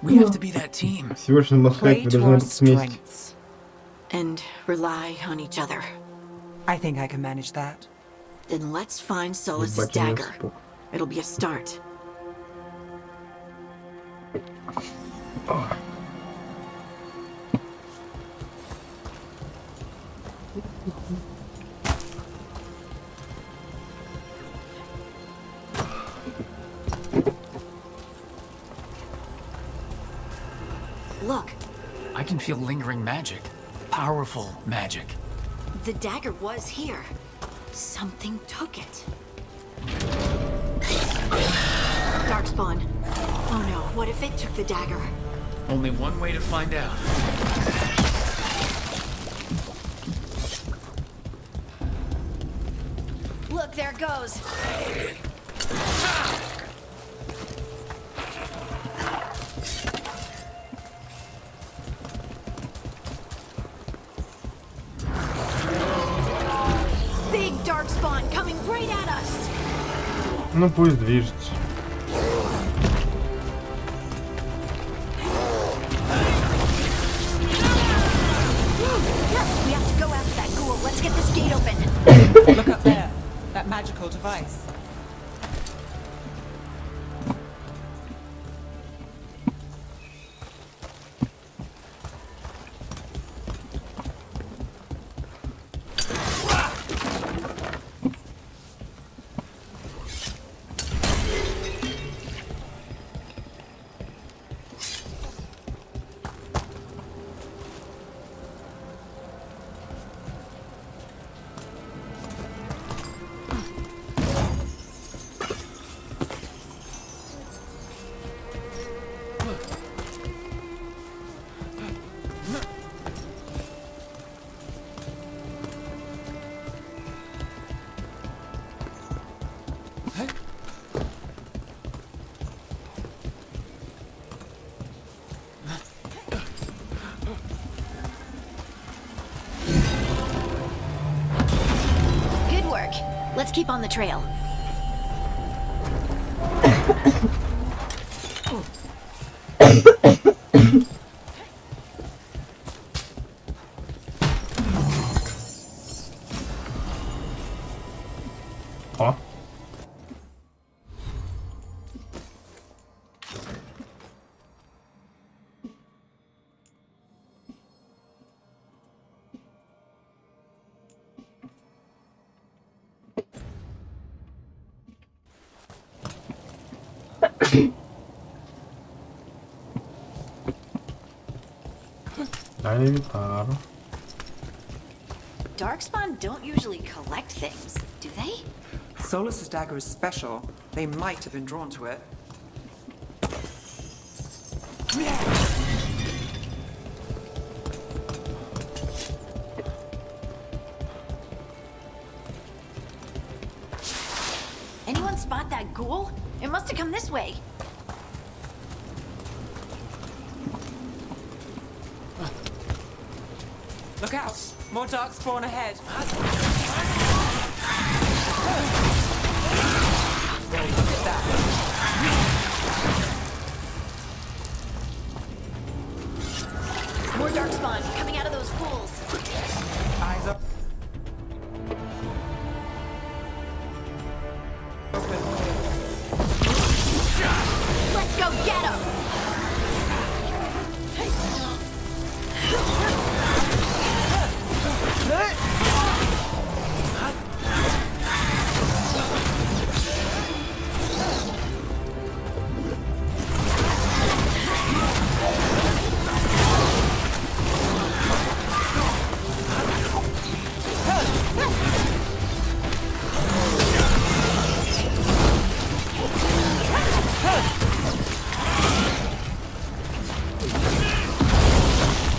We have to be that team. Всего лишь на Play мостах вы to должны our быть вместе. strengths. And rely on each other. I think I can manage that. Then let's find Solus's Ебать, у меня dagger. спуг. It'll be a start. Look, I can feel lingering magic. Powerful magic. the dagger was here. Something took it. Darkspawn. Oh no, what if it took the dagger? Only one way to find out. Look, there it goes. straight at us. Ну пусть движется. We have to go after that ghoul. Let's get this gate open. Look up there. That magical device. Good work. Let's keep on the trail. О. Дай гитару. Darkspawn don't usually collect things, do they? Solus's dagger is special. They might have been drawn to it. Anyone spot that ghoul? It must have come this way. Look out! More darkspawn ahead. Look at that. More darkspawn coming out of those pools. Eyes up. Let's go get him!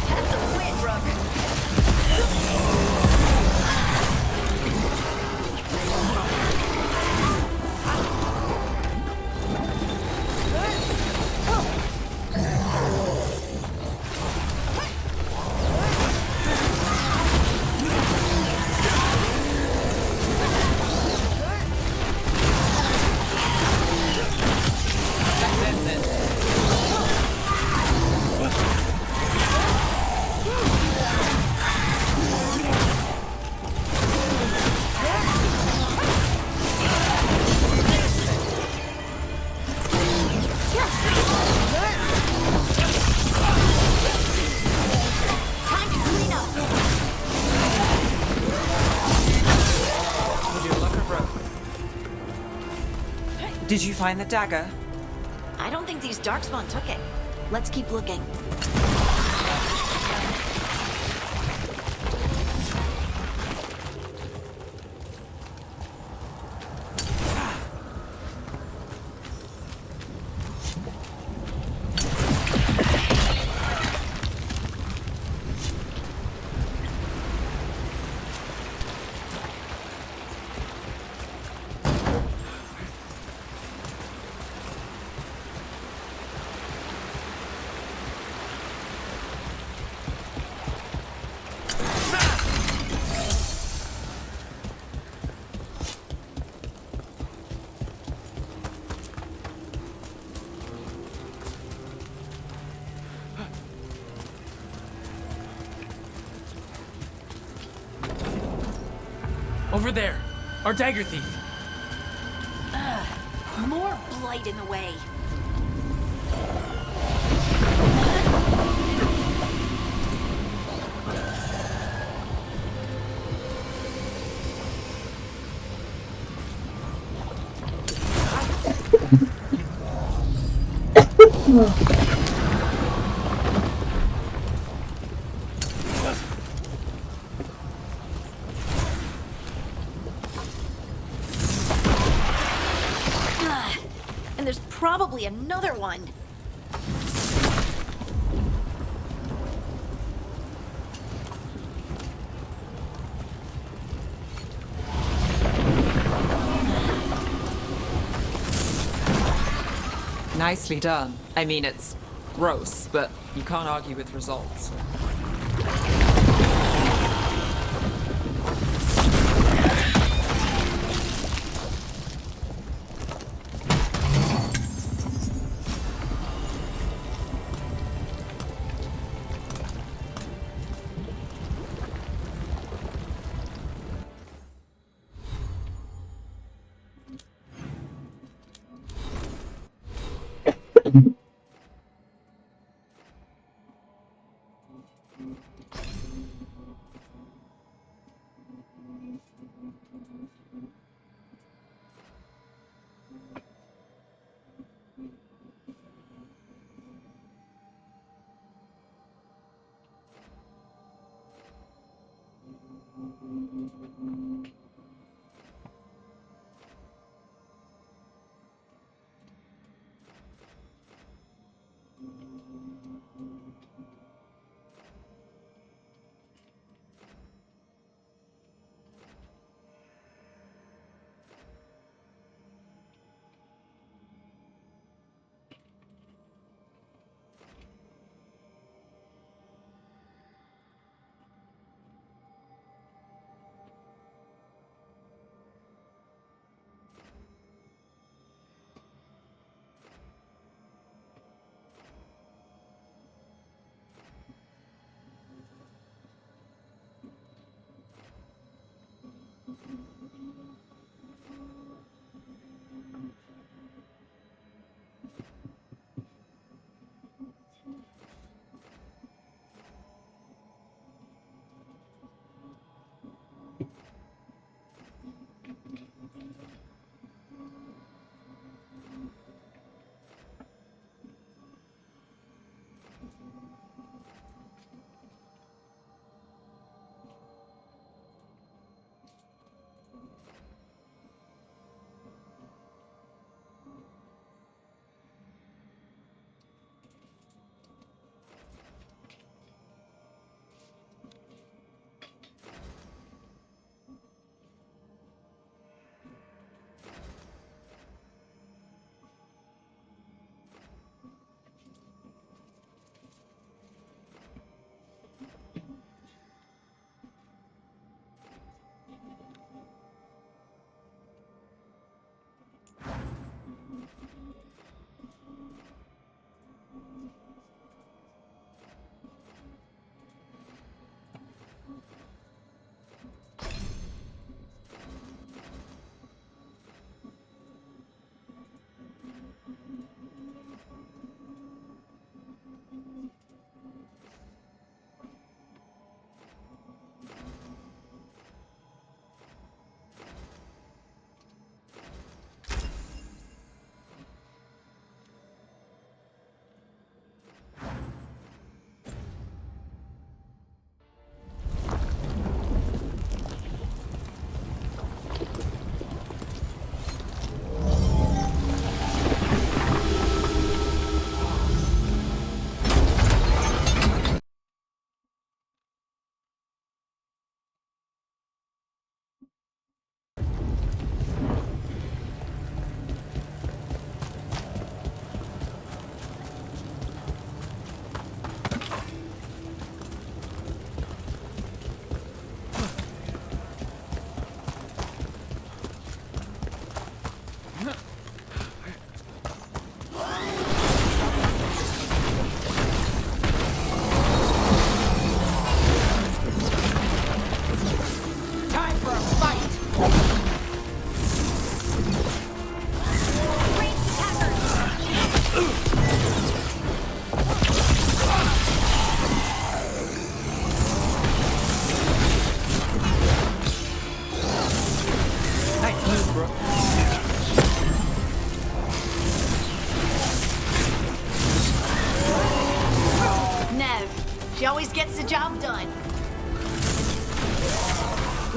That's a win, Rook. Time to clean up. Would you look at Rook? Did you find the dagger? I don't think these darkspawn took it. Let's keep looking. Over there. Our dagger thief. More blight in the way. And there's probably another one. Nicely done. I mean, it's gross, but you can't argue with results.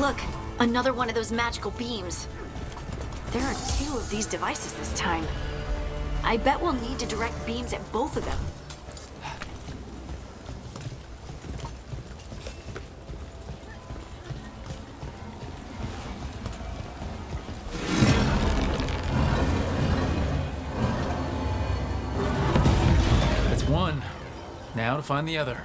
Look, another one of those magical beams. There are 2 of these devices this time. I bet we'll need to direct beams at both of them. That's one. Now to find the other.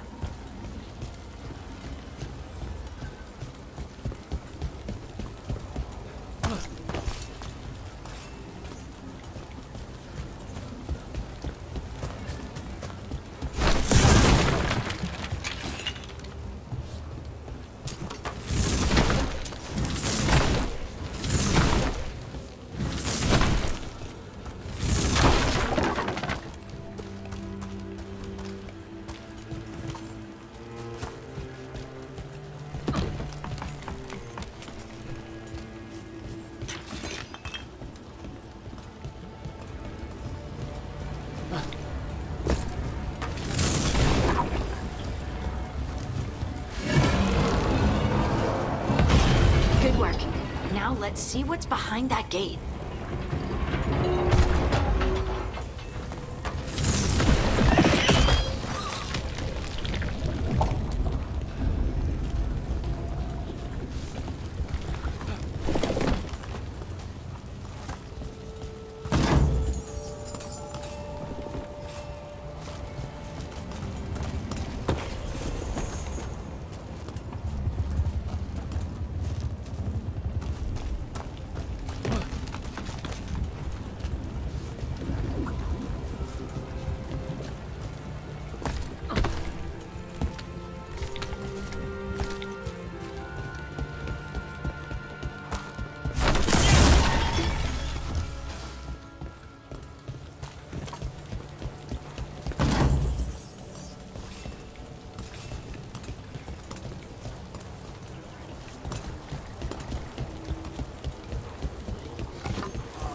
Good work. Now let's see what's behind that gate.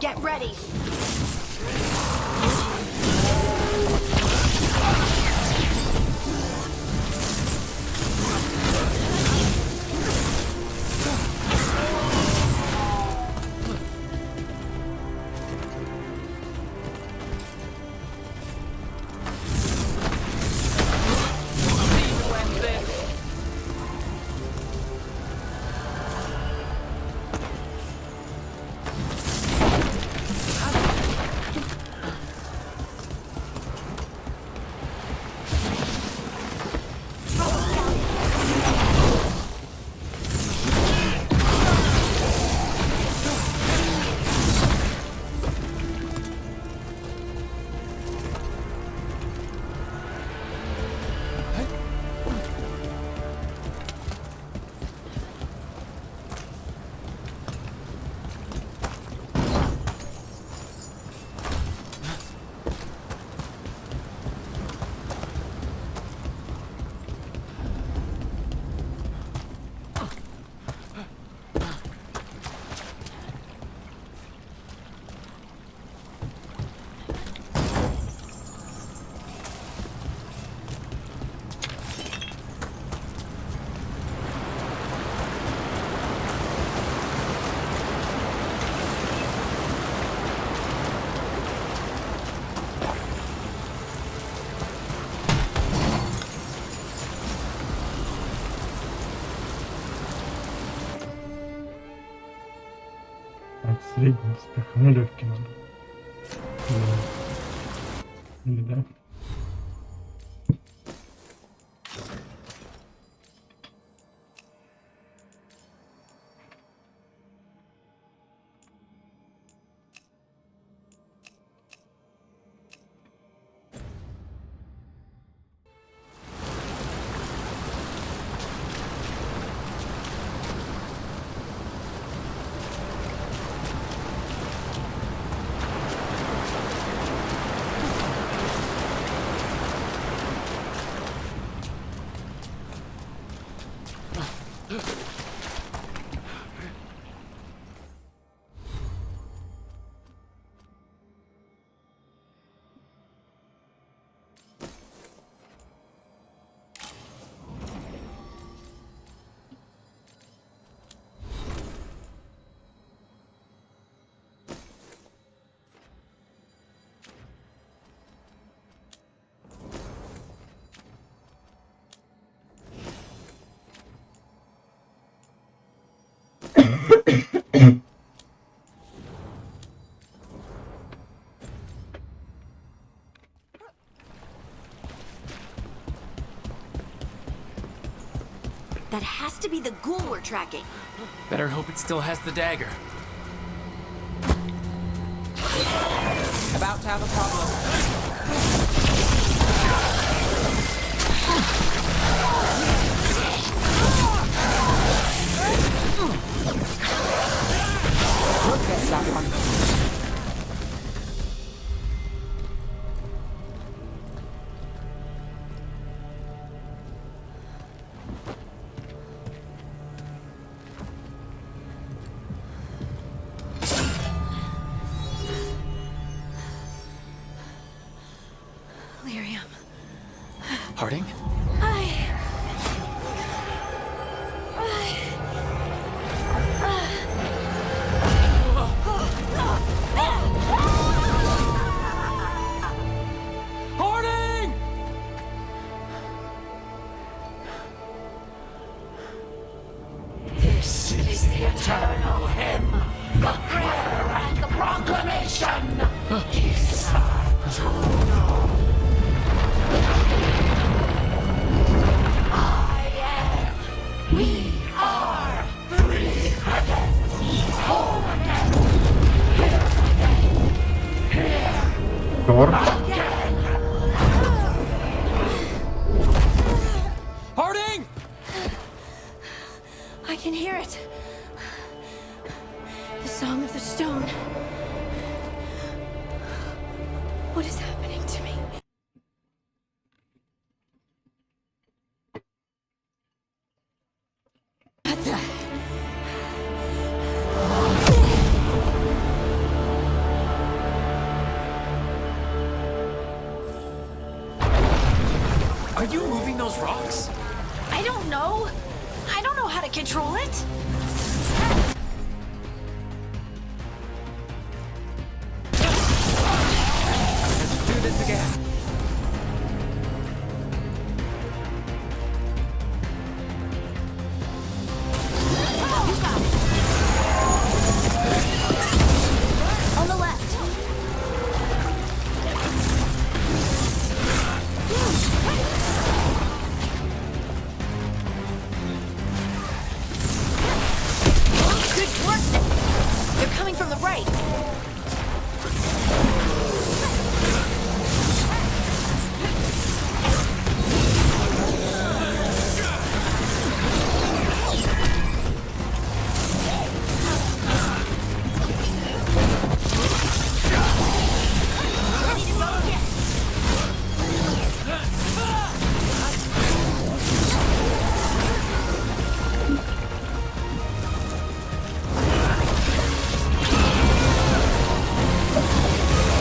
Get ready. Средний успех, ну легкий надо. Или да? That has to be the ghoul we're tracking. Better hope it still has the dagger. About to have a problem. Gets that one. Lyrium. Harding? Harding! This is the eternal hymn, the prayer and the proclamation. Deserve to know. I am. We are three again. Home again. Here again. Here Thor. again. Harding! I can hear it. The song of the stone. What is happening to me? What the? Are you moving those rocks? I don't know. I don't know how to control it. Let's do this again. On the left. Good work. They're coming from the right.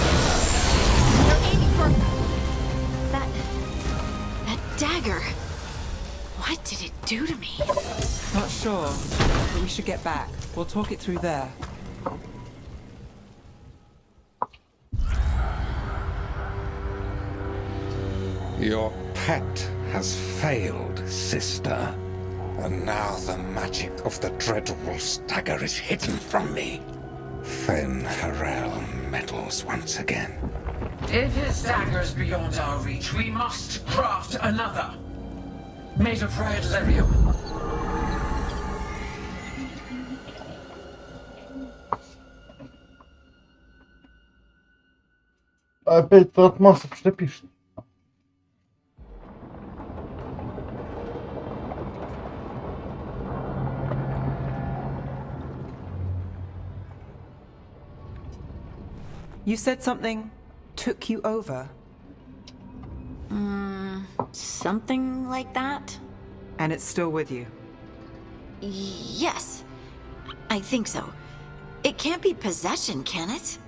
They're aiming for that dagger. What did it do to me? Not sure, but we should get back. We'll talk it through there. Your pet has failed, sister. And now the magic of the dreadful stagger is hidden from me. Fen Harel meddles once again. If his dagger's beyond our reach, we must craft another. Made of red lyrium. Опять тот мозг, что пишет? You said something took you over, Something like that? and it's still with you. Yes. I think so. It can't be possession, can it?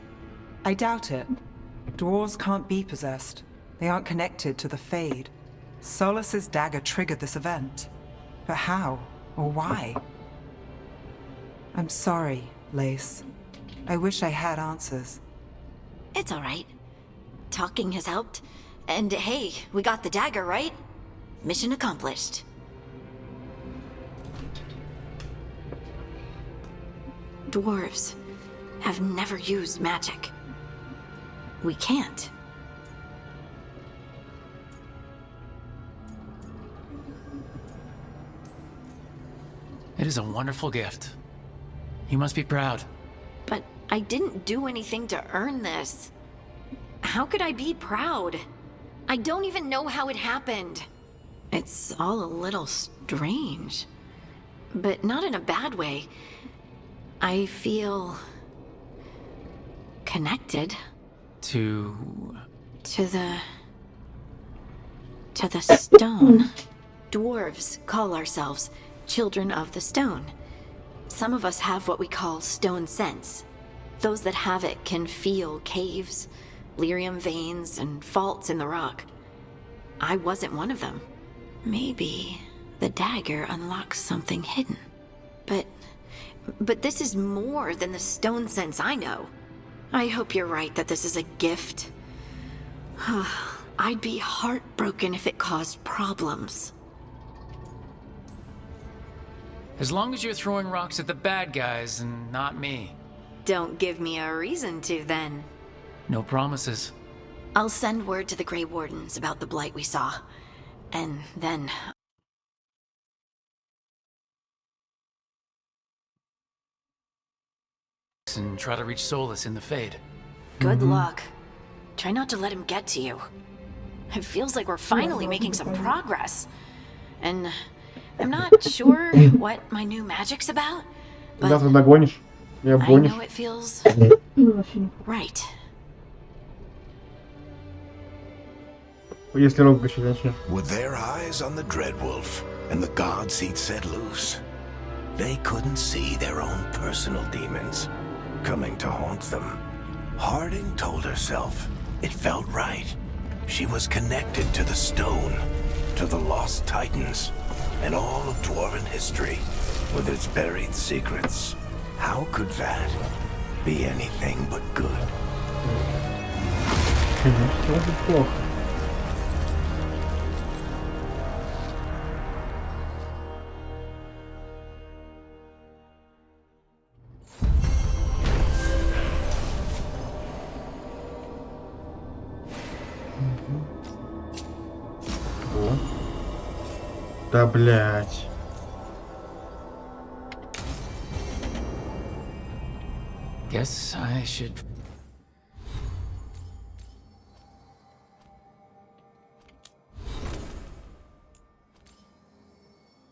I doubt it. Dwarves can't be possessed. They aren't connected to the Fade. Solus's dagger triggered this event. But how? Or why? I'm sorry, Lace. I wish I had answers. It's all right. Talking has helped. And hey, we got the dagger, right? Mission accomplished. dwarves have never used magic. We can't. It is a wonderful gift. You must be proud. But I didn't do anything to earn this. How could I be proud? I don't even know how it happened. It's all a little strange. But not in a bad way. I feel... connected. To the stone. Dwarves call ourselves children of the stone. Some of us have what we call stone sense. Those that have it can feel caves, lyrium veins, and faults in the rock. I wasn't one of them. Maybe the dagger unlocks something hidden. But this is more than the stone sense I know. I hope you're right that this is a gift. I'd be heartbroken if it caused problems. as long as you're throwing rocks at the bad guys and not me. Don't give me a reason to, then. No promises. I'll send word to the Grey Wardens about the blight we saw. And then... and try to reach Solus in the Fade. Good luck. Try not to let him get to you. It feels like we're finally making some progress. And I'm not sure what my new magic's about, but Завтра догонишь и I обгонишь. know it feels right. Если робко еще начнешь. With their eyes on the Dreadwolf and the gods he'd set loose, they couldn't see their own personal demons coming to haunt them. Harding told herself it felt right. She was connected to the stone, to the lost titans, and all of dwarven history with its buried secrets. How could that be anything but good? Конечно, это плохо. Да блять. Guess I should...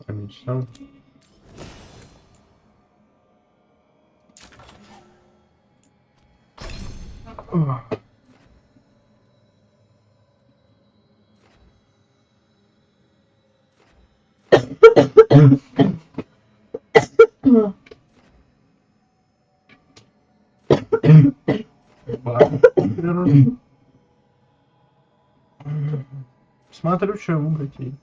Конечно. Смотрю, что выбрать ей.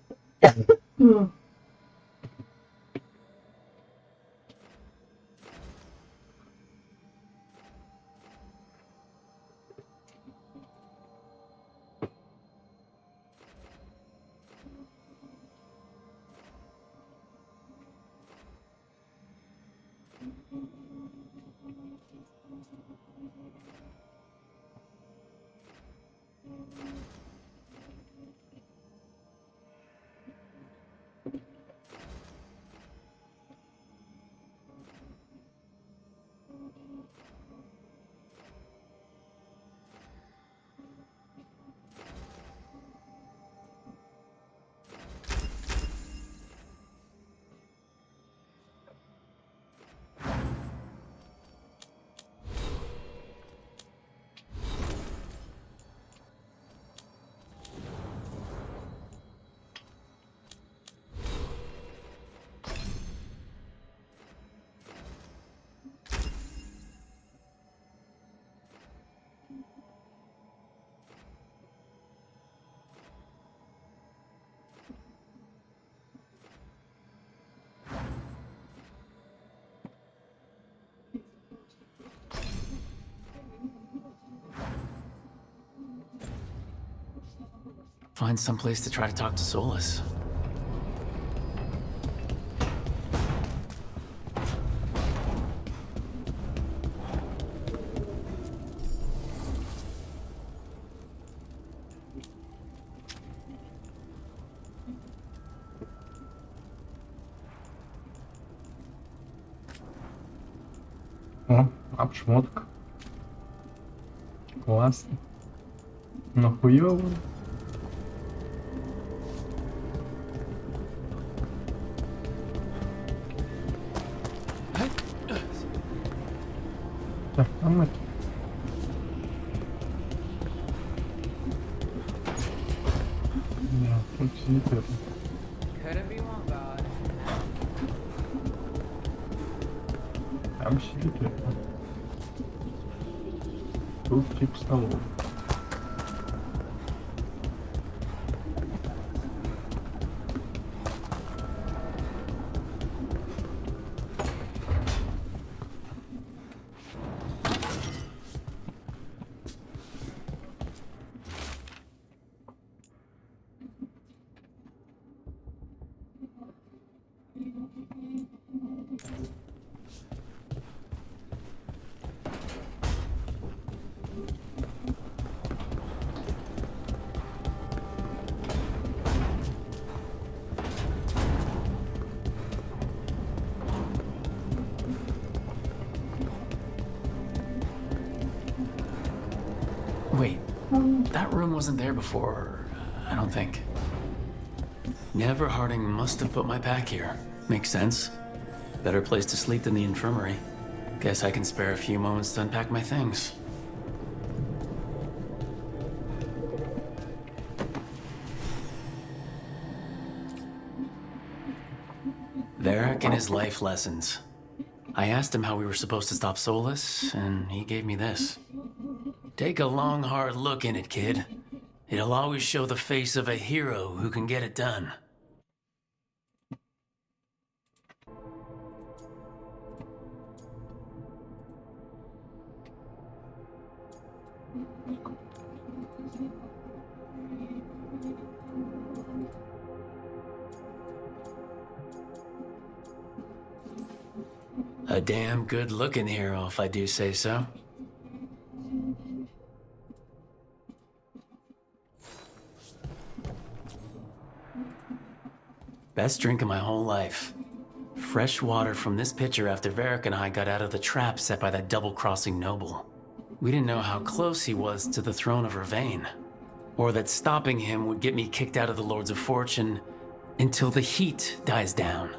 Find some place to try to talk to Solus. О, обшмотка. Классно. Нахуёво. Так, там это. Да, тут сидит это. Там сидит это. Тут типа столов. Wait, that room wasn't there before, I don't think. Never Harding must have put my pack here. Makes sense. Better place to sleep than the infirmary. Guess I can spare a few moments to unpack my things. Varric and his life lessons. I asked him how we were supposed to stop Solus, and he gave me this. Take a long, hard look in it, kid. It'll always show the face of a hero who can get it done. A damn good-looking hero, if I do say so. Best drink of my whole life. Fresh water from this pitcher after Varric and I got out of the trap set by that double-crossing noble. We didn't know how close he was to the throne of Ravane, or that stopping him would get me kicked out of the Lords of Fortune until the heat dies down.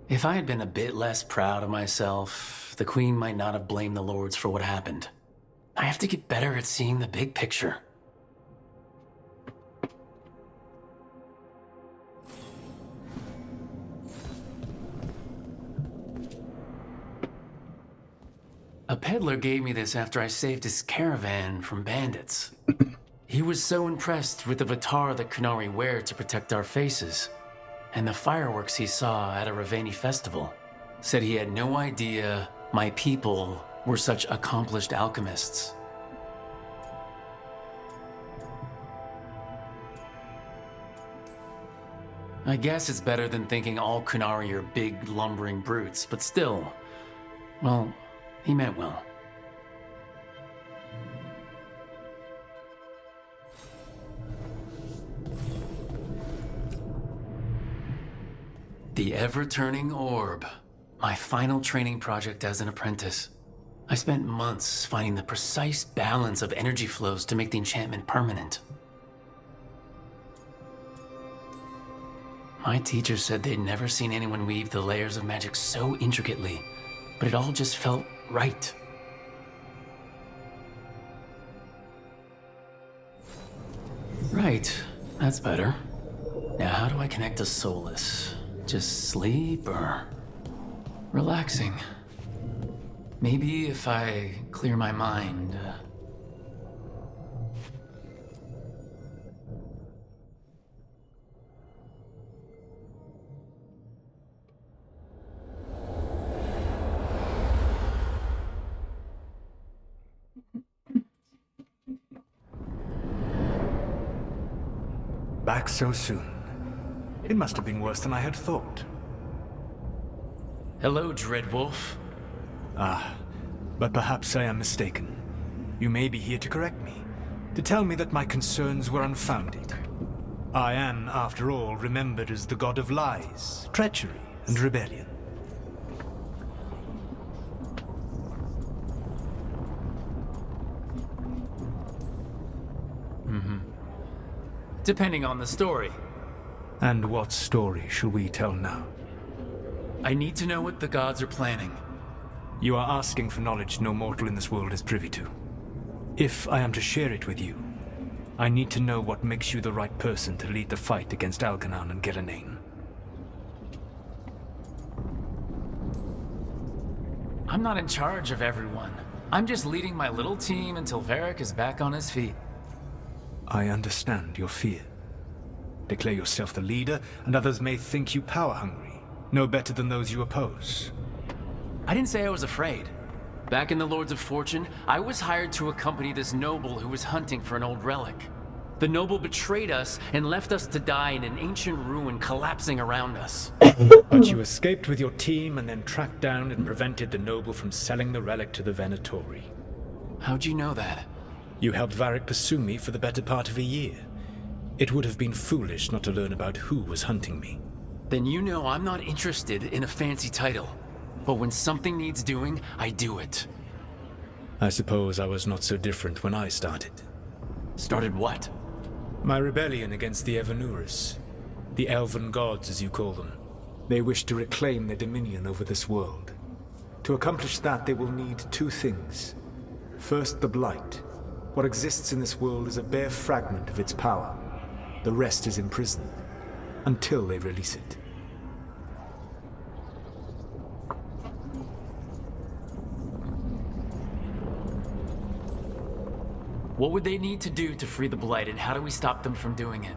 If I had been a bit less proud of myself, the Queen might not have blamed the Lords for what happened. I have to get better at seeing the big picture. A peddler gave me this after I saved his caravan from bandits. He was so impressed with the Vitar that Kunari wear to protect our faces, and the fireworks he saw at a Ravani festival. Said he had no idea my people were such accomplished alchemists. I guess it's better than thinking all Kunari are big, lumbering brutes, but still, well, he meant well. The ever-turning orb. My final training project as an apprentice. I spent months finding the precise balance of energy flows to make the enchantment permanent. My teacher said they'd never seen anyone weave the layers of magic so intricately, but it all just felt right. Right, that's better. Now how do I connect to Solus? Just sleep or relaxing? Maybe if I clear my mind. Back so soon. It must have been worse than I had thought. Hello, Dreadwolf. Ah, but perhaps I am mistaken. You may be here to correct me, to tell me that my concerns were unfounded. I am, after all, remembered as the god of lies, treachery, and rebellion. Depending on the story. And what story shall we tell now? I need to know what the gods are planning. You are asking for knowledge no mortal in this world is privy to. If I am to share it with you, I need to know what makes you the right person to lead the fight against Algernon and Gillenane. I'm not in charge of everyone. I'm just leading my little team until Varric is back on his feet. I understand your fear. Declare yourself the leader, and others may think you power-hungry, no better than those you oppose. I didn't say I was afraid. Back in the Lords of Fortune, I was hired to accompany this noble who was hunting for an old relic. The noble betrayed us and left us to die in an ancient ruin collapsing around us. But you escaped with your team and then tracked down and prevented the noble from selling the relic to the Venatori. How'd you know that? You helped Varric pursue me for the better part of a year. It would have been foolish not to learn about who was hunting me. Then you know I'm not interested in a fancy title. But when something needs doing, I do it. I suppose I was not so different when I started. Started what? My rebellion against the Evanuris. The elven gods, as you call them. They wish to reclaim their dominion over this world. To accomplish that, they will need two things. First, the Blight. What exists in this world is a bare fragment of its power. The rest is imprisoned, until they release it. What would they need to do to free the Blight, and how do we stop them from doing it?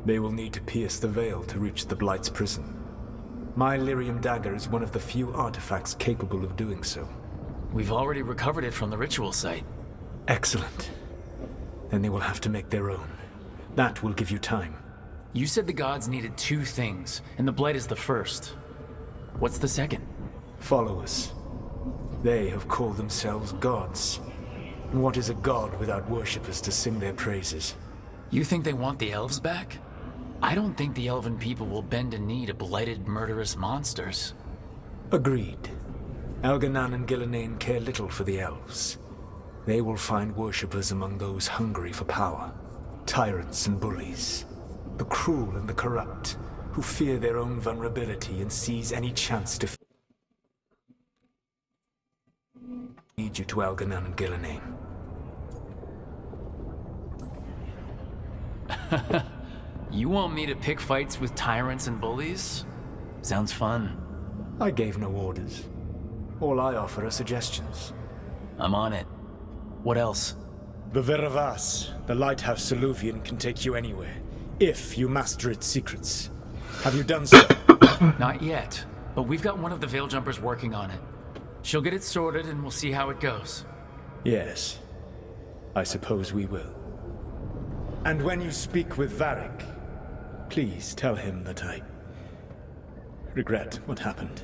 They will need to pierce the veil to reach the Blight's prison. My Lyrium dagger is one of the few artifacts capable of doing so. We've already recovered it from the ritual site. Excellent. Then they will have to make their own. That will give you time. You said the gods needed two things, and the Blight is the first. What's the second? Followers. They have called themselves gods. And what is a god without worshippers to sing their praises? You think they want the elves back? I don't think the elven people will bend a knee to blighted, murderous monsters. Agreed. Algernon and Gillenane care little for the elves. They will find worshippers among those hungry for power. Tyrants and bullies. The cruel and the corrupt, who fear their own vulnerability and seize any chance to lead you to Algernon and Gillenane. You want me to pick fights with tyrants and bullies? Sounds fun. I gave no orders. All I offer are suggestions. I'm on it. What else? The Veravas, the lighthouse Soluvian, can take you anywhere, if you master its secrets. Have you done so? Not yet, but we've got one of the Veil Jumpers working on it. She'll get it sorted and we'll see how it goes. Yes. I suppose we will. And when you speak with Varric, please tell him that I regret what happened.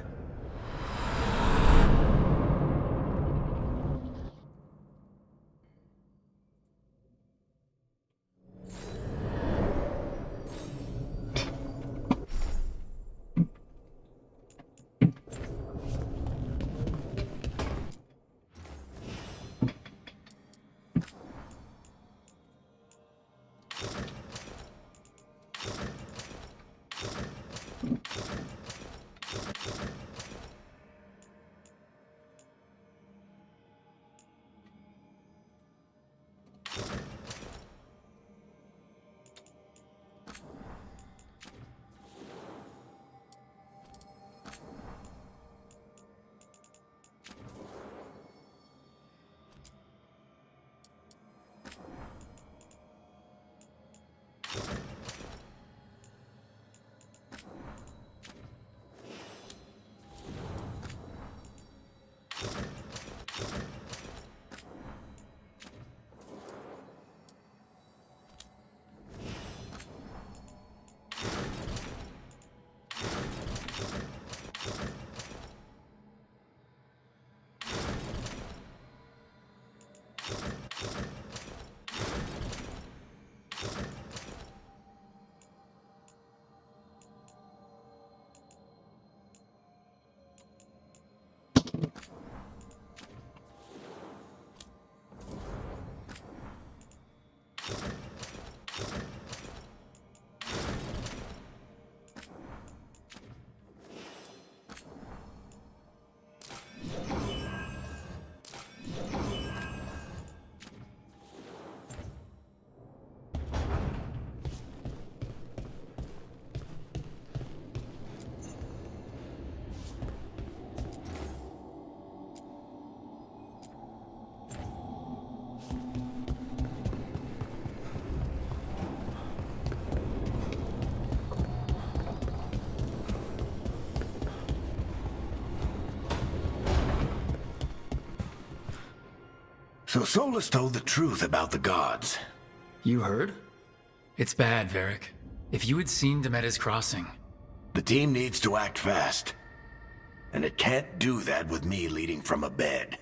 So Solus told the truth about the gods. You heard? It's bad, Varric. If you had seen Demeda's crossing... The team needs to act fast. And it can't do that with me leading from a bed.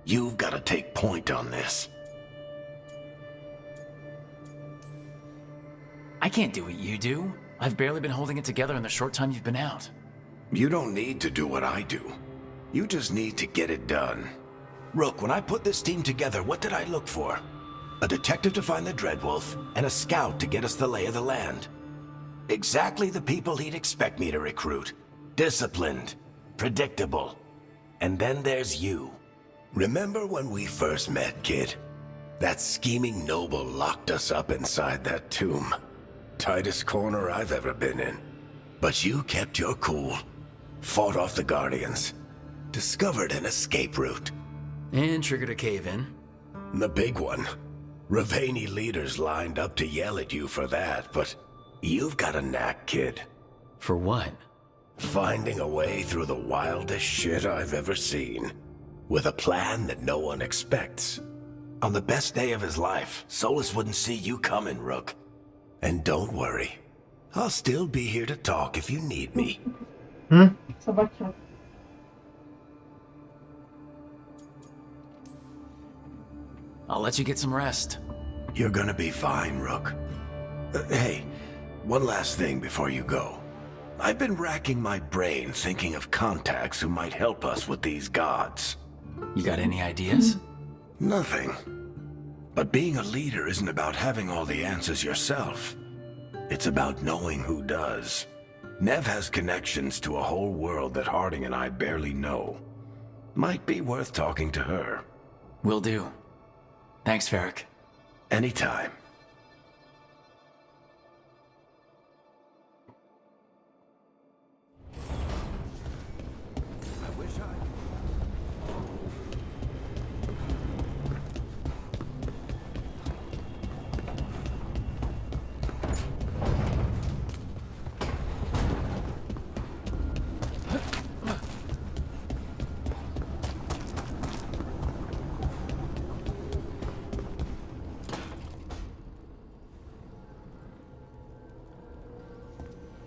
You've got to take point on this. I can't do what you do. I've barely been holding it together in the short time you've been out. You don't need to do what I do. You just need to get it done. Rook, when I put this team together, what did I look for? A detective to find the Dreadwolf, and a scout to get us the lay of the land. Exactly the people he'd expect me to recruit. Disciplined, predictable. And then there's you. Remember when we first met, kid? That scheming noble locked us up inside that tomb. Tightest corner I've ever been in. But you kept your cool. Fought off the Guardians. Discovered an escape route. And triggered a cave-in. The big one. Ravani leaders lined up to yell at you for that, but you've got a knack, kid. For what? Finding a way through the wildest shit I've ever seen. With a plan that no one expects. On the best day of his life, Solus wouldn't see you coming, Rook. And don't worry. I'll still be here to talk if you need me. Собачок. I'll let you get some rest. You're gonna be fine, Rook. Hey, one last thing before you go. I've been racking my brain thinking of contacts who might help us with these gods. You got any ideas? Nothing. But being a leader isn't about having all the answers yourself. It's about knowing who does. Nev has connections to a whole world that Harding and I barely know. Might be worth talking to her. Will do. Thanks, Varric. Anytime.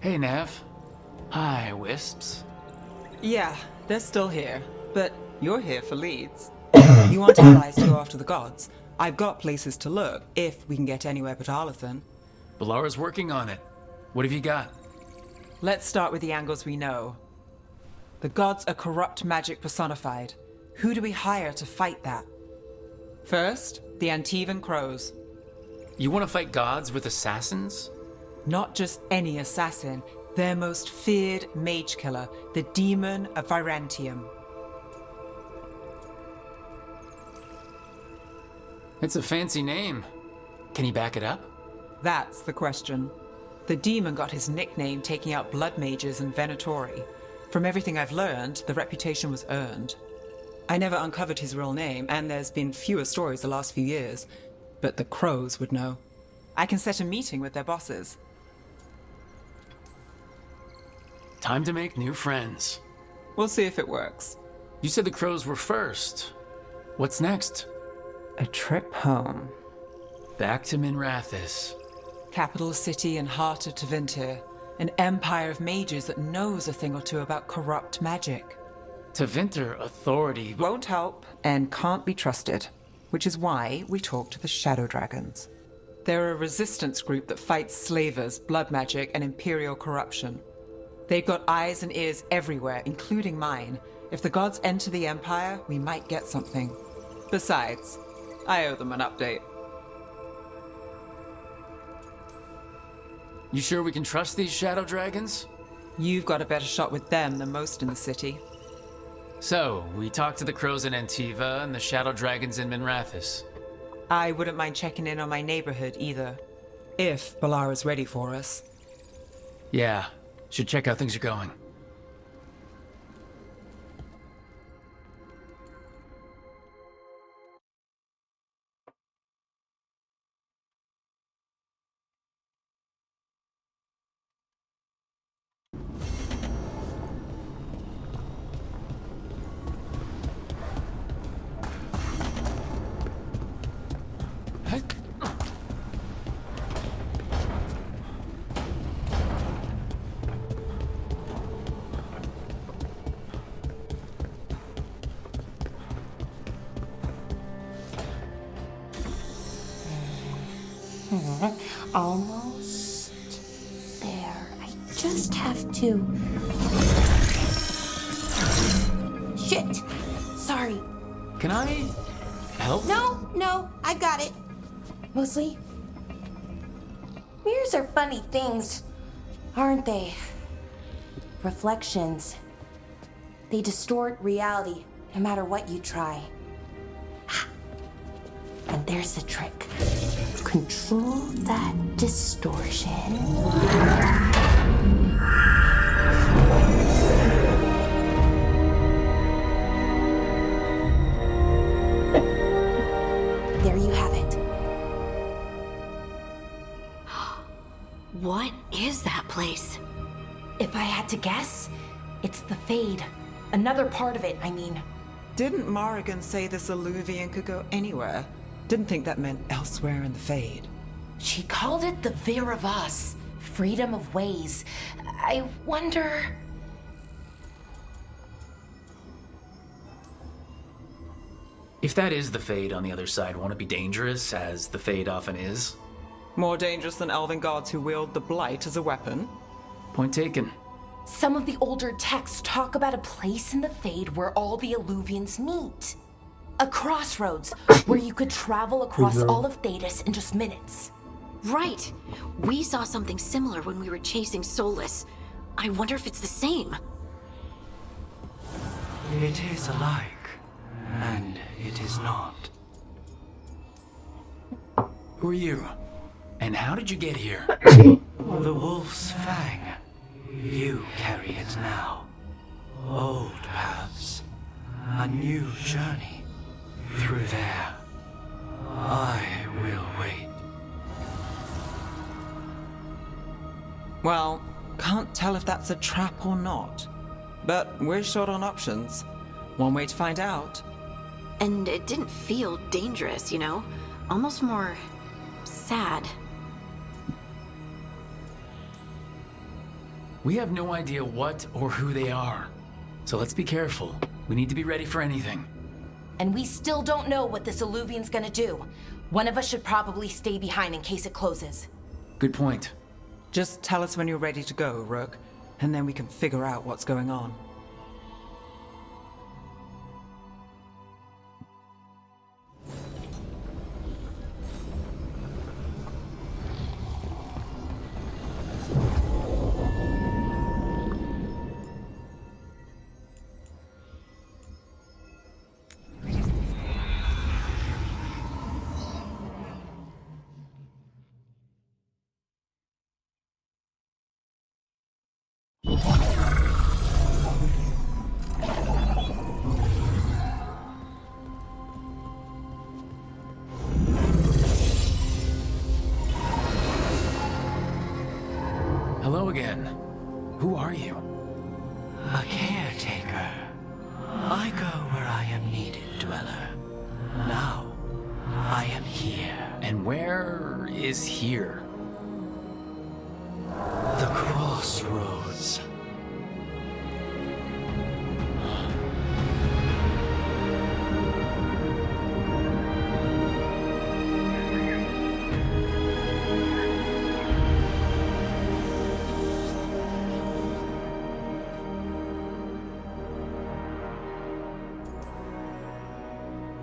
Hey, Nev. Hi, Wisps. Yeah, they're still here. But you're here for leads. You want allies to go after the gods? I've got places to look, if we can get anywhere but Arlathan. Balara's working on it. What have you got? Let's start with the angles we know. The gods are corrupt magic personified. Who do we hire to fight that? First, the Antivan Crows. You want to fight gods with assassins? Not just any assassin, their most feared mage killer, the Demon of Virantium. It's a fancy name. Can he back it up? That's the question. The demon got his nickname taking out blood mages and Venatori. From everything I've learned, the reputation was earned. I never uncovered his real name, and there's been fewer stories the last few years, but the Crows would know. I can set a meeting with their bosses. Time to make new friends. We'll see if it works. You said the Crows were first. What's next? A trip home. Back to Minrathous. Capital city and heart of Tevinter. An empire of mages that knows a thing or two about corrupt magic. Tevinter authority won't help and can't be trusted, which is why we talk to the Shadow Dragons. They're a resistance group that fights slavers, blood magic, and imperial corruption. They've got eyes and ears everywhere, including mine. If the gods enter the Empire, we might get something. Besides, I owe them an update. You sure we can trust these Shadow Dragons? You've got a better shot with them than most in the city. So, we talked to the Crows in Antiva and the Shadow Dragons in Minrathous. I wouldn't mind checking in on my neighborhood either. If Balara's ready for us. Yeah, should check how things are going. Almost there. I just have to... Shit! Sorry. Can I help? No, I got it. Mostly, mirrors are funny things, aren't they? Reflections. They distort reality, no matter what you try. And there's the trick. Control that distortion. There you have it. What is that place? If I had to guess, it's the Fade. Another part of it, I mean. Didn't Morrigan say this Illuvian could go anywhere? Didn't think that meant elsewhere in the Fade. She called it the Vir of Us, freedom of ways. I wonder... If that is the Fade on the other side, won't it be dangerous, as the Fade often is? More dangerous than elven gods who wield the Blight as a weapon? Point taken. Some of the older texts talk about a place in the Fade where all the Illuvians meet. A crossroads where you could travel across all of Thedas in just minutes. Right. We saw something similar when we were chasing Solus. I wonder if it's the same. It is alike, and it is not. Who are you? And how did you get here? The Wolf's Fang. You carry it now. Old paths. A new journey. Through there. I will wait. Well, can't tell if that's a trap or not. But we're short on options. One way to find out. And it didn't feel dangerous, you know? Almost more... sad. We have no idea what or who they are. So let's be careful. We need to be ready for anything. And we still don't know what this Illuvian's gonna do. One of us should probably stay behind in case it closes. Good point. Just tell us when you're ready to go, Rook, and then we can figure out what's going on. Hello again. Who are you? A caretaker. I go where I am needed, Dweller. Now, I am here. And where is here? The crossroads.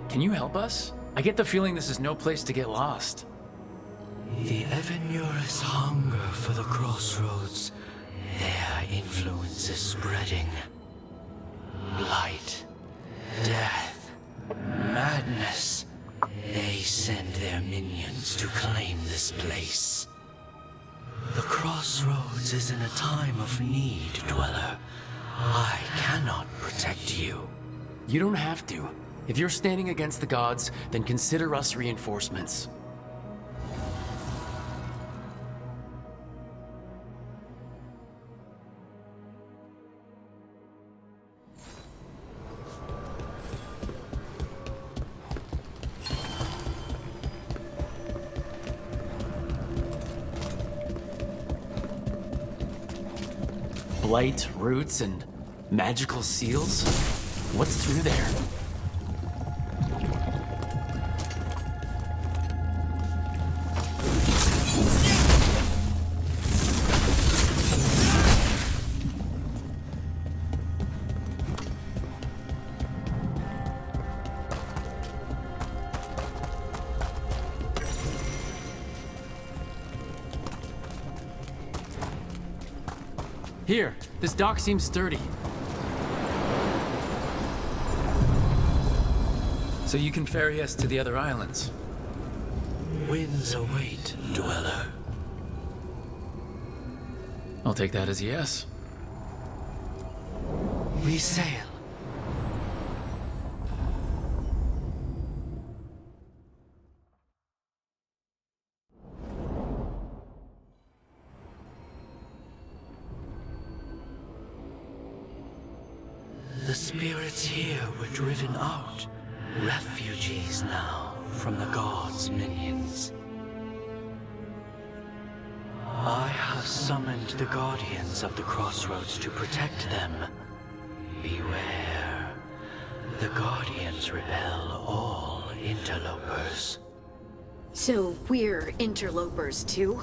Can you help us? I get the feeling this is no place to get lost. The Evanurus hunger for the crossroads. Their influence is spreading. Blight, death, madness. They send their minions to claim this place. The crossroads is in a time of need, Dweller. I cannot protect you. You don't have to. If you're standing against the gods, then consider us reinforcements. Blight, roots, and magical seals? What's through there? Here, this dock seems sturdy. So you can ferry us to the other islands. Winds await, dweller. I'll take that as a yes. We sail. The spirits here were driven out. Refugees now from the gods' minions. I have summoned the guardians of the crossroads to protect them. Beware. The guardians repel all interlopers. So we're interlopers too?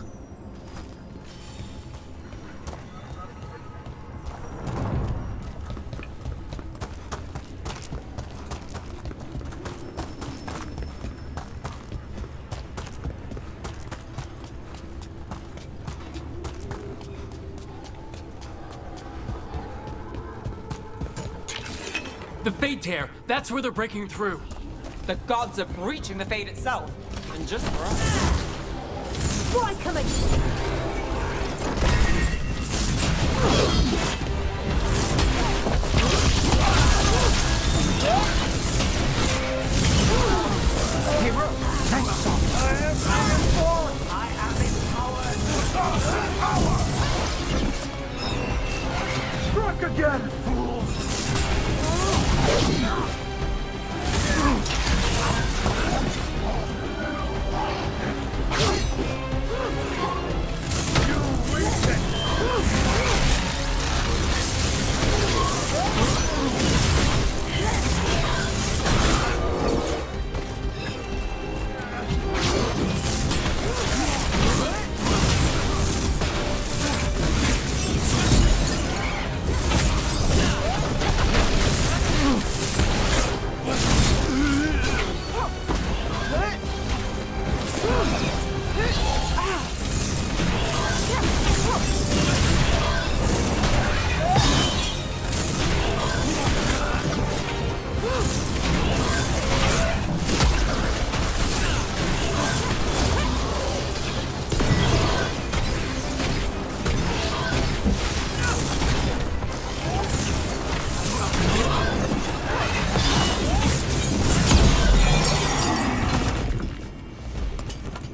The Fade Tear! That's where they're breaking through! The gods are breaching the Fade itself. And just for us. Why coming? Hero, thanks, son. I am coming forward. I am empowered. Strike again, fool.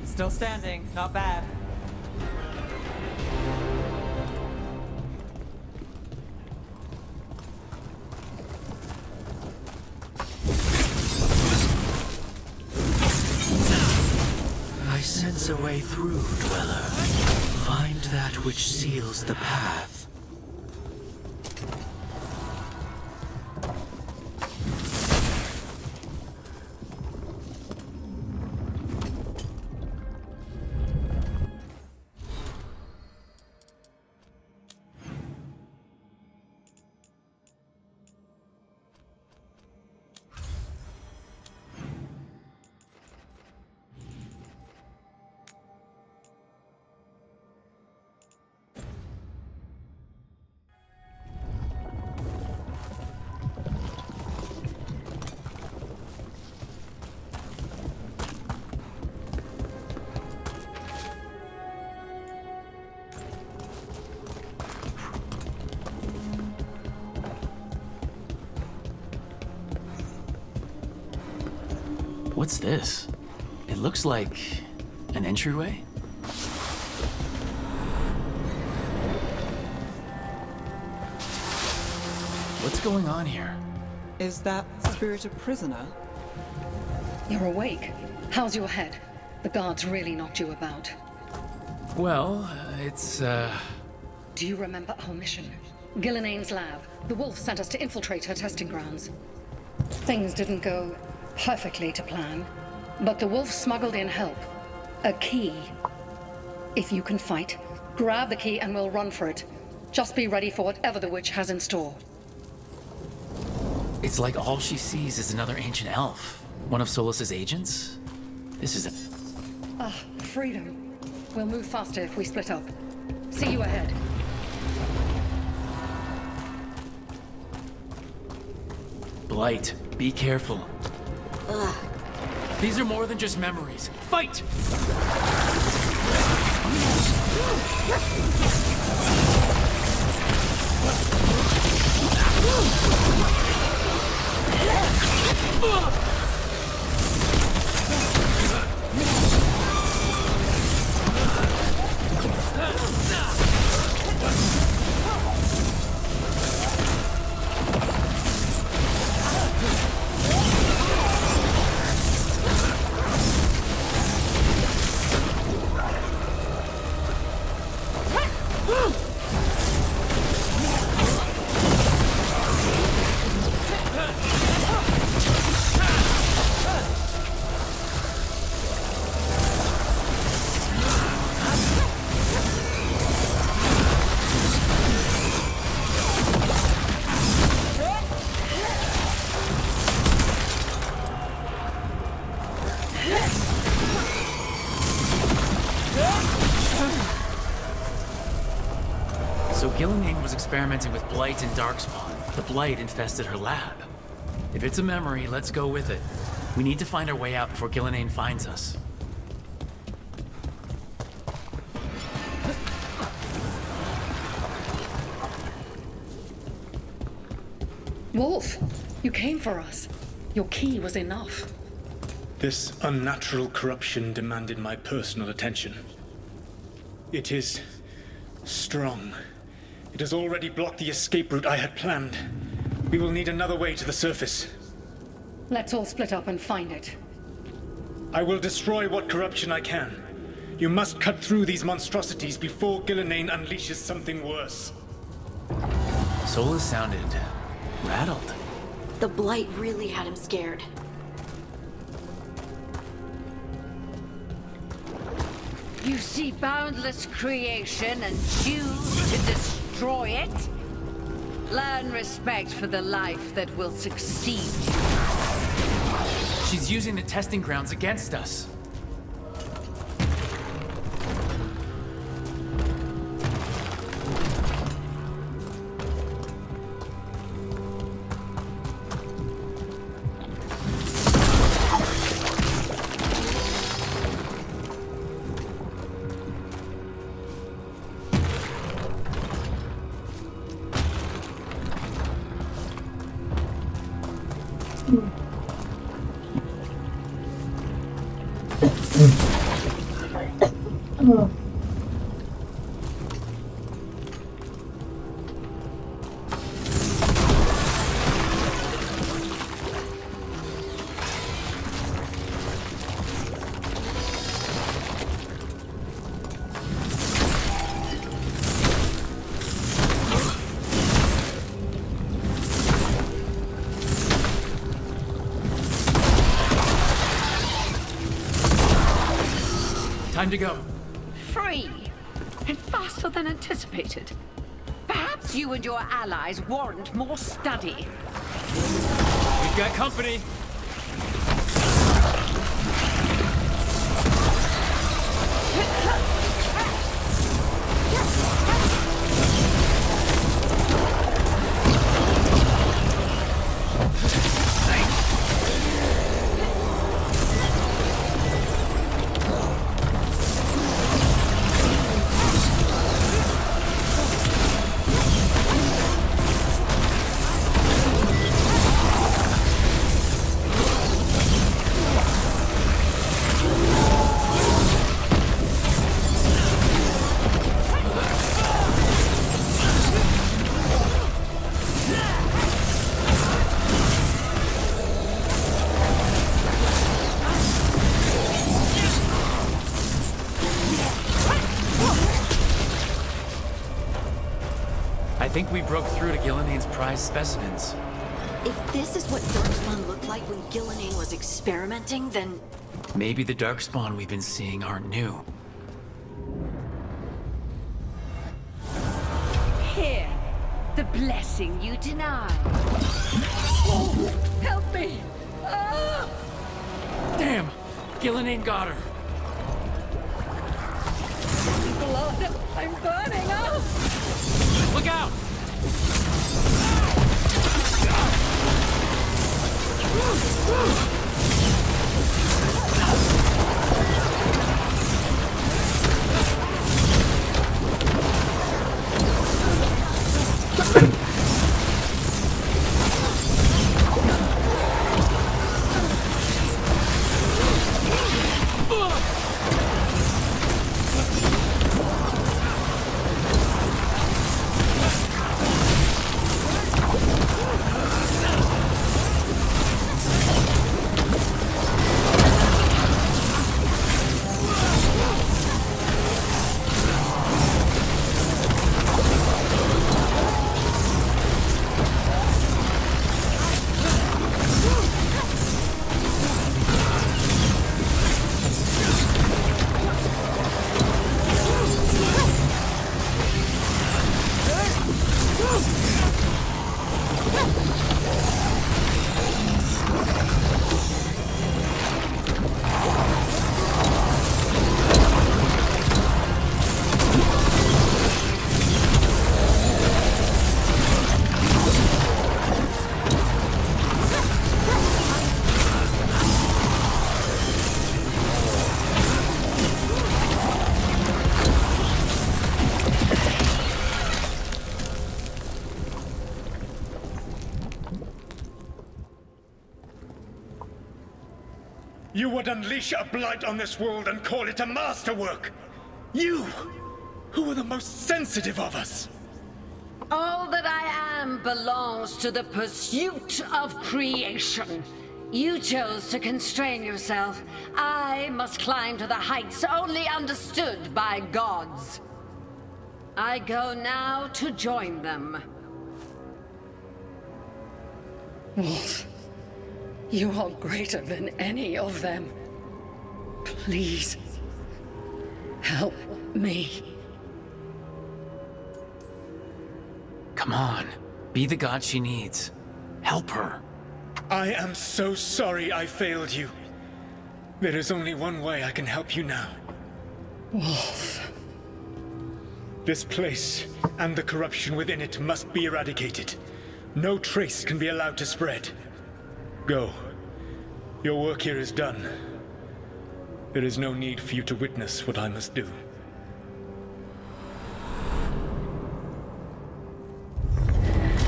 Still standing, not bad. I sense a way through, dweller. Find that which seals the path. What's this? It looks like an entryway? What's going on here? Is that spirit a prisoner? You're awake. How's your head? The guards really knocked you about. Well, it's, Do you remember our mission? Gillenane's lab. The wolf sent us to infiltrate her testing grounds. Things didn't go perfectly to plan, but the wolf smuggled in help. A key. If you can fight, grab the key and we'll run for it. Just be ready for whatever the witch has in store. It's like all she sees is another ancient elf. One of Solus's agents? This is Freedom. We'll move faster if we split up. See you ahead. Blight. Be careful. Ugh. These are more than just memories. Fight! So Gillenane was experimenting with Blight and Darkspawn. The Blight infested her lab. If it's a memory, let's go with it. We need to find our way out before Gillenane finds us. Wolf, you came for us. Your key was enough. This unnatural corruption demanded my personal attention. It is strong. It has already blocked the escape route I had planned. We will need another way to the surface. Let's all split up and find it. I will destroy what corruption I can. You must cut through these monstrosities before Gillenane unleashes something worse. Solus sounded rattled. The Blight really had him scared. You see boundless creation and choose to destroy it? Learn respect for the life that will succeed. She's using the testing grounds against us. Time to go. Free, and faster than anticipated. Perhaps you and your allies warrant more study. We've got company. I think we broke through to Gillenane's prized specimens. If this is what Darkspawn looked like when Gillenane was experimenting, then... Maybe the Darkspawn we've been seeing aren't new. Here, the blessing you denied. Oh, help me! Ah! Damn! Gillenane got her! Blood! I'm burning up! Look out! You would unleash a blight on this world and call it a masterwork! You, who were the most sensitive of us! All that I am belongs to the pursuit of creation. You chose to constrain yourself. I must climb to the heights only understood by gods. I go now to join them. Wolf, you are greater than any of them. Please, help me. Come on. Be the god she needs. Help her. I am so sorry I failed you. There is only one way I can help you now. Wolf. This place and the corruption within it must be eradicated. No trace can be allowed to spread. Go. Your work here is done. There is no need for you to witness what I must do.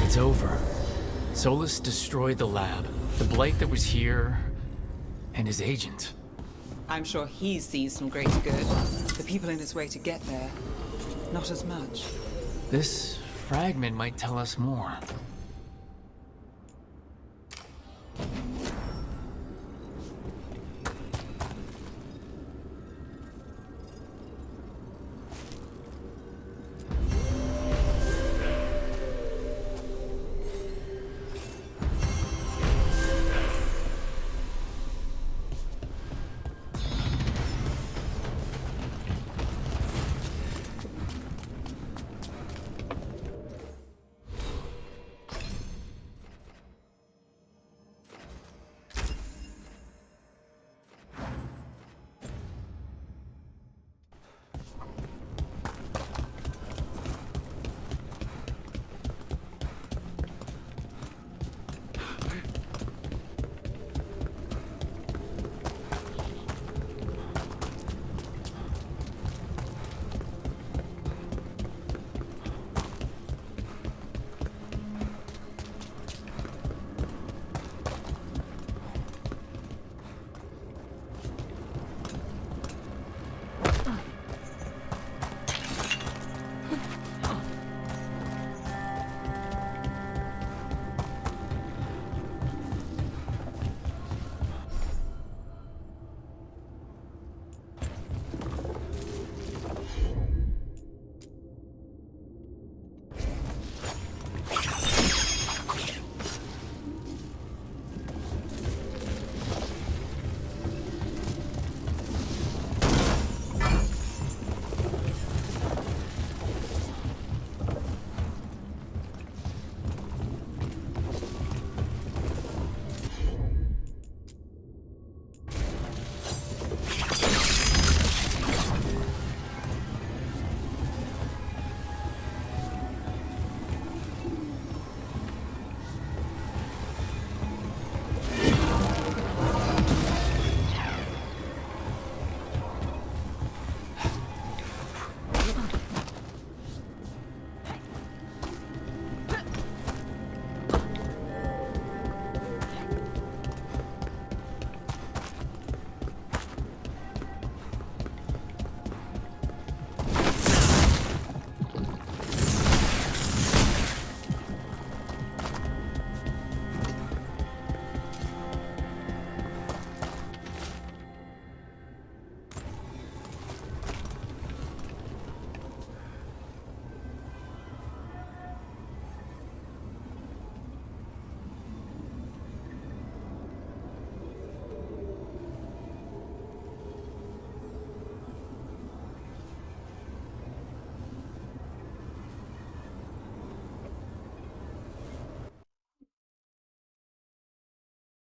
It's over. Solus destroyed the lab, the blight that was here, and his agent. I'm sure he sees some greater good. The people in his way to get there, not as much. This fragment might tell us more.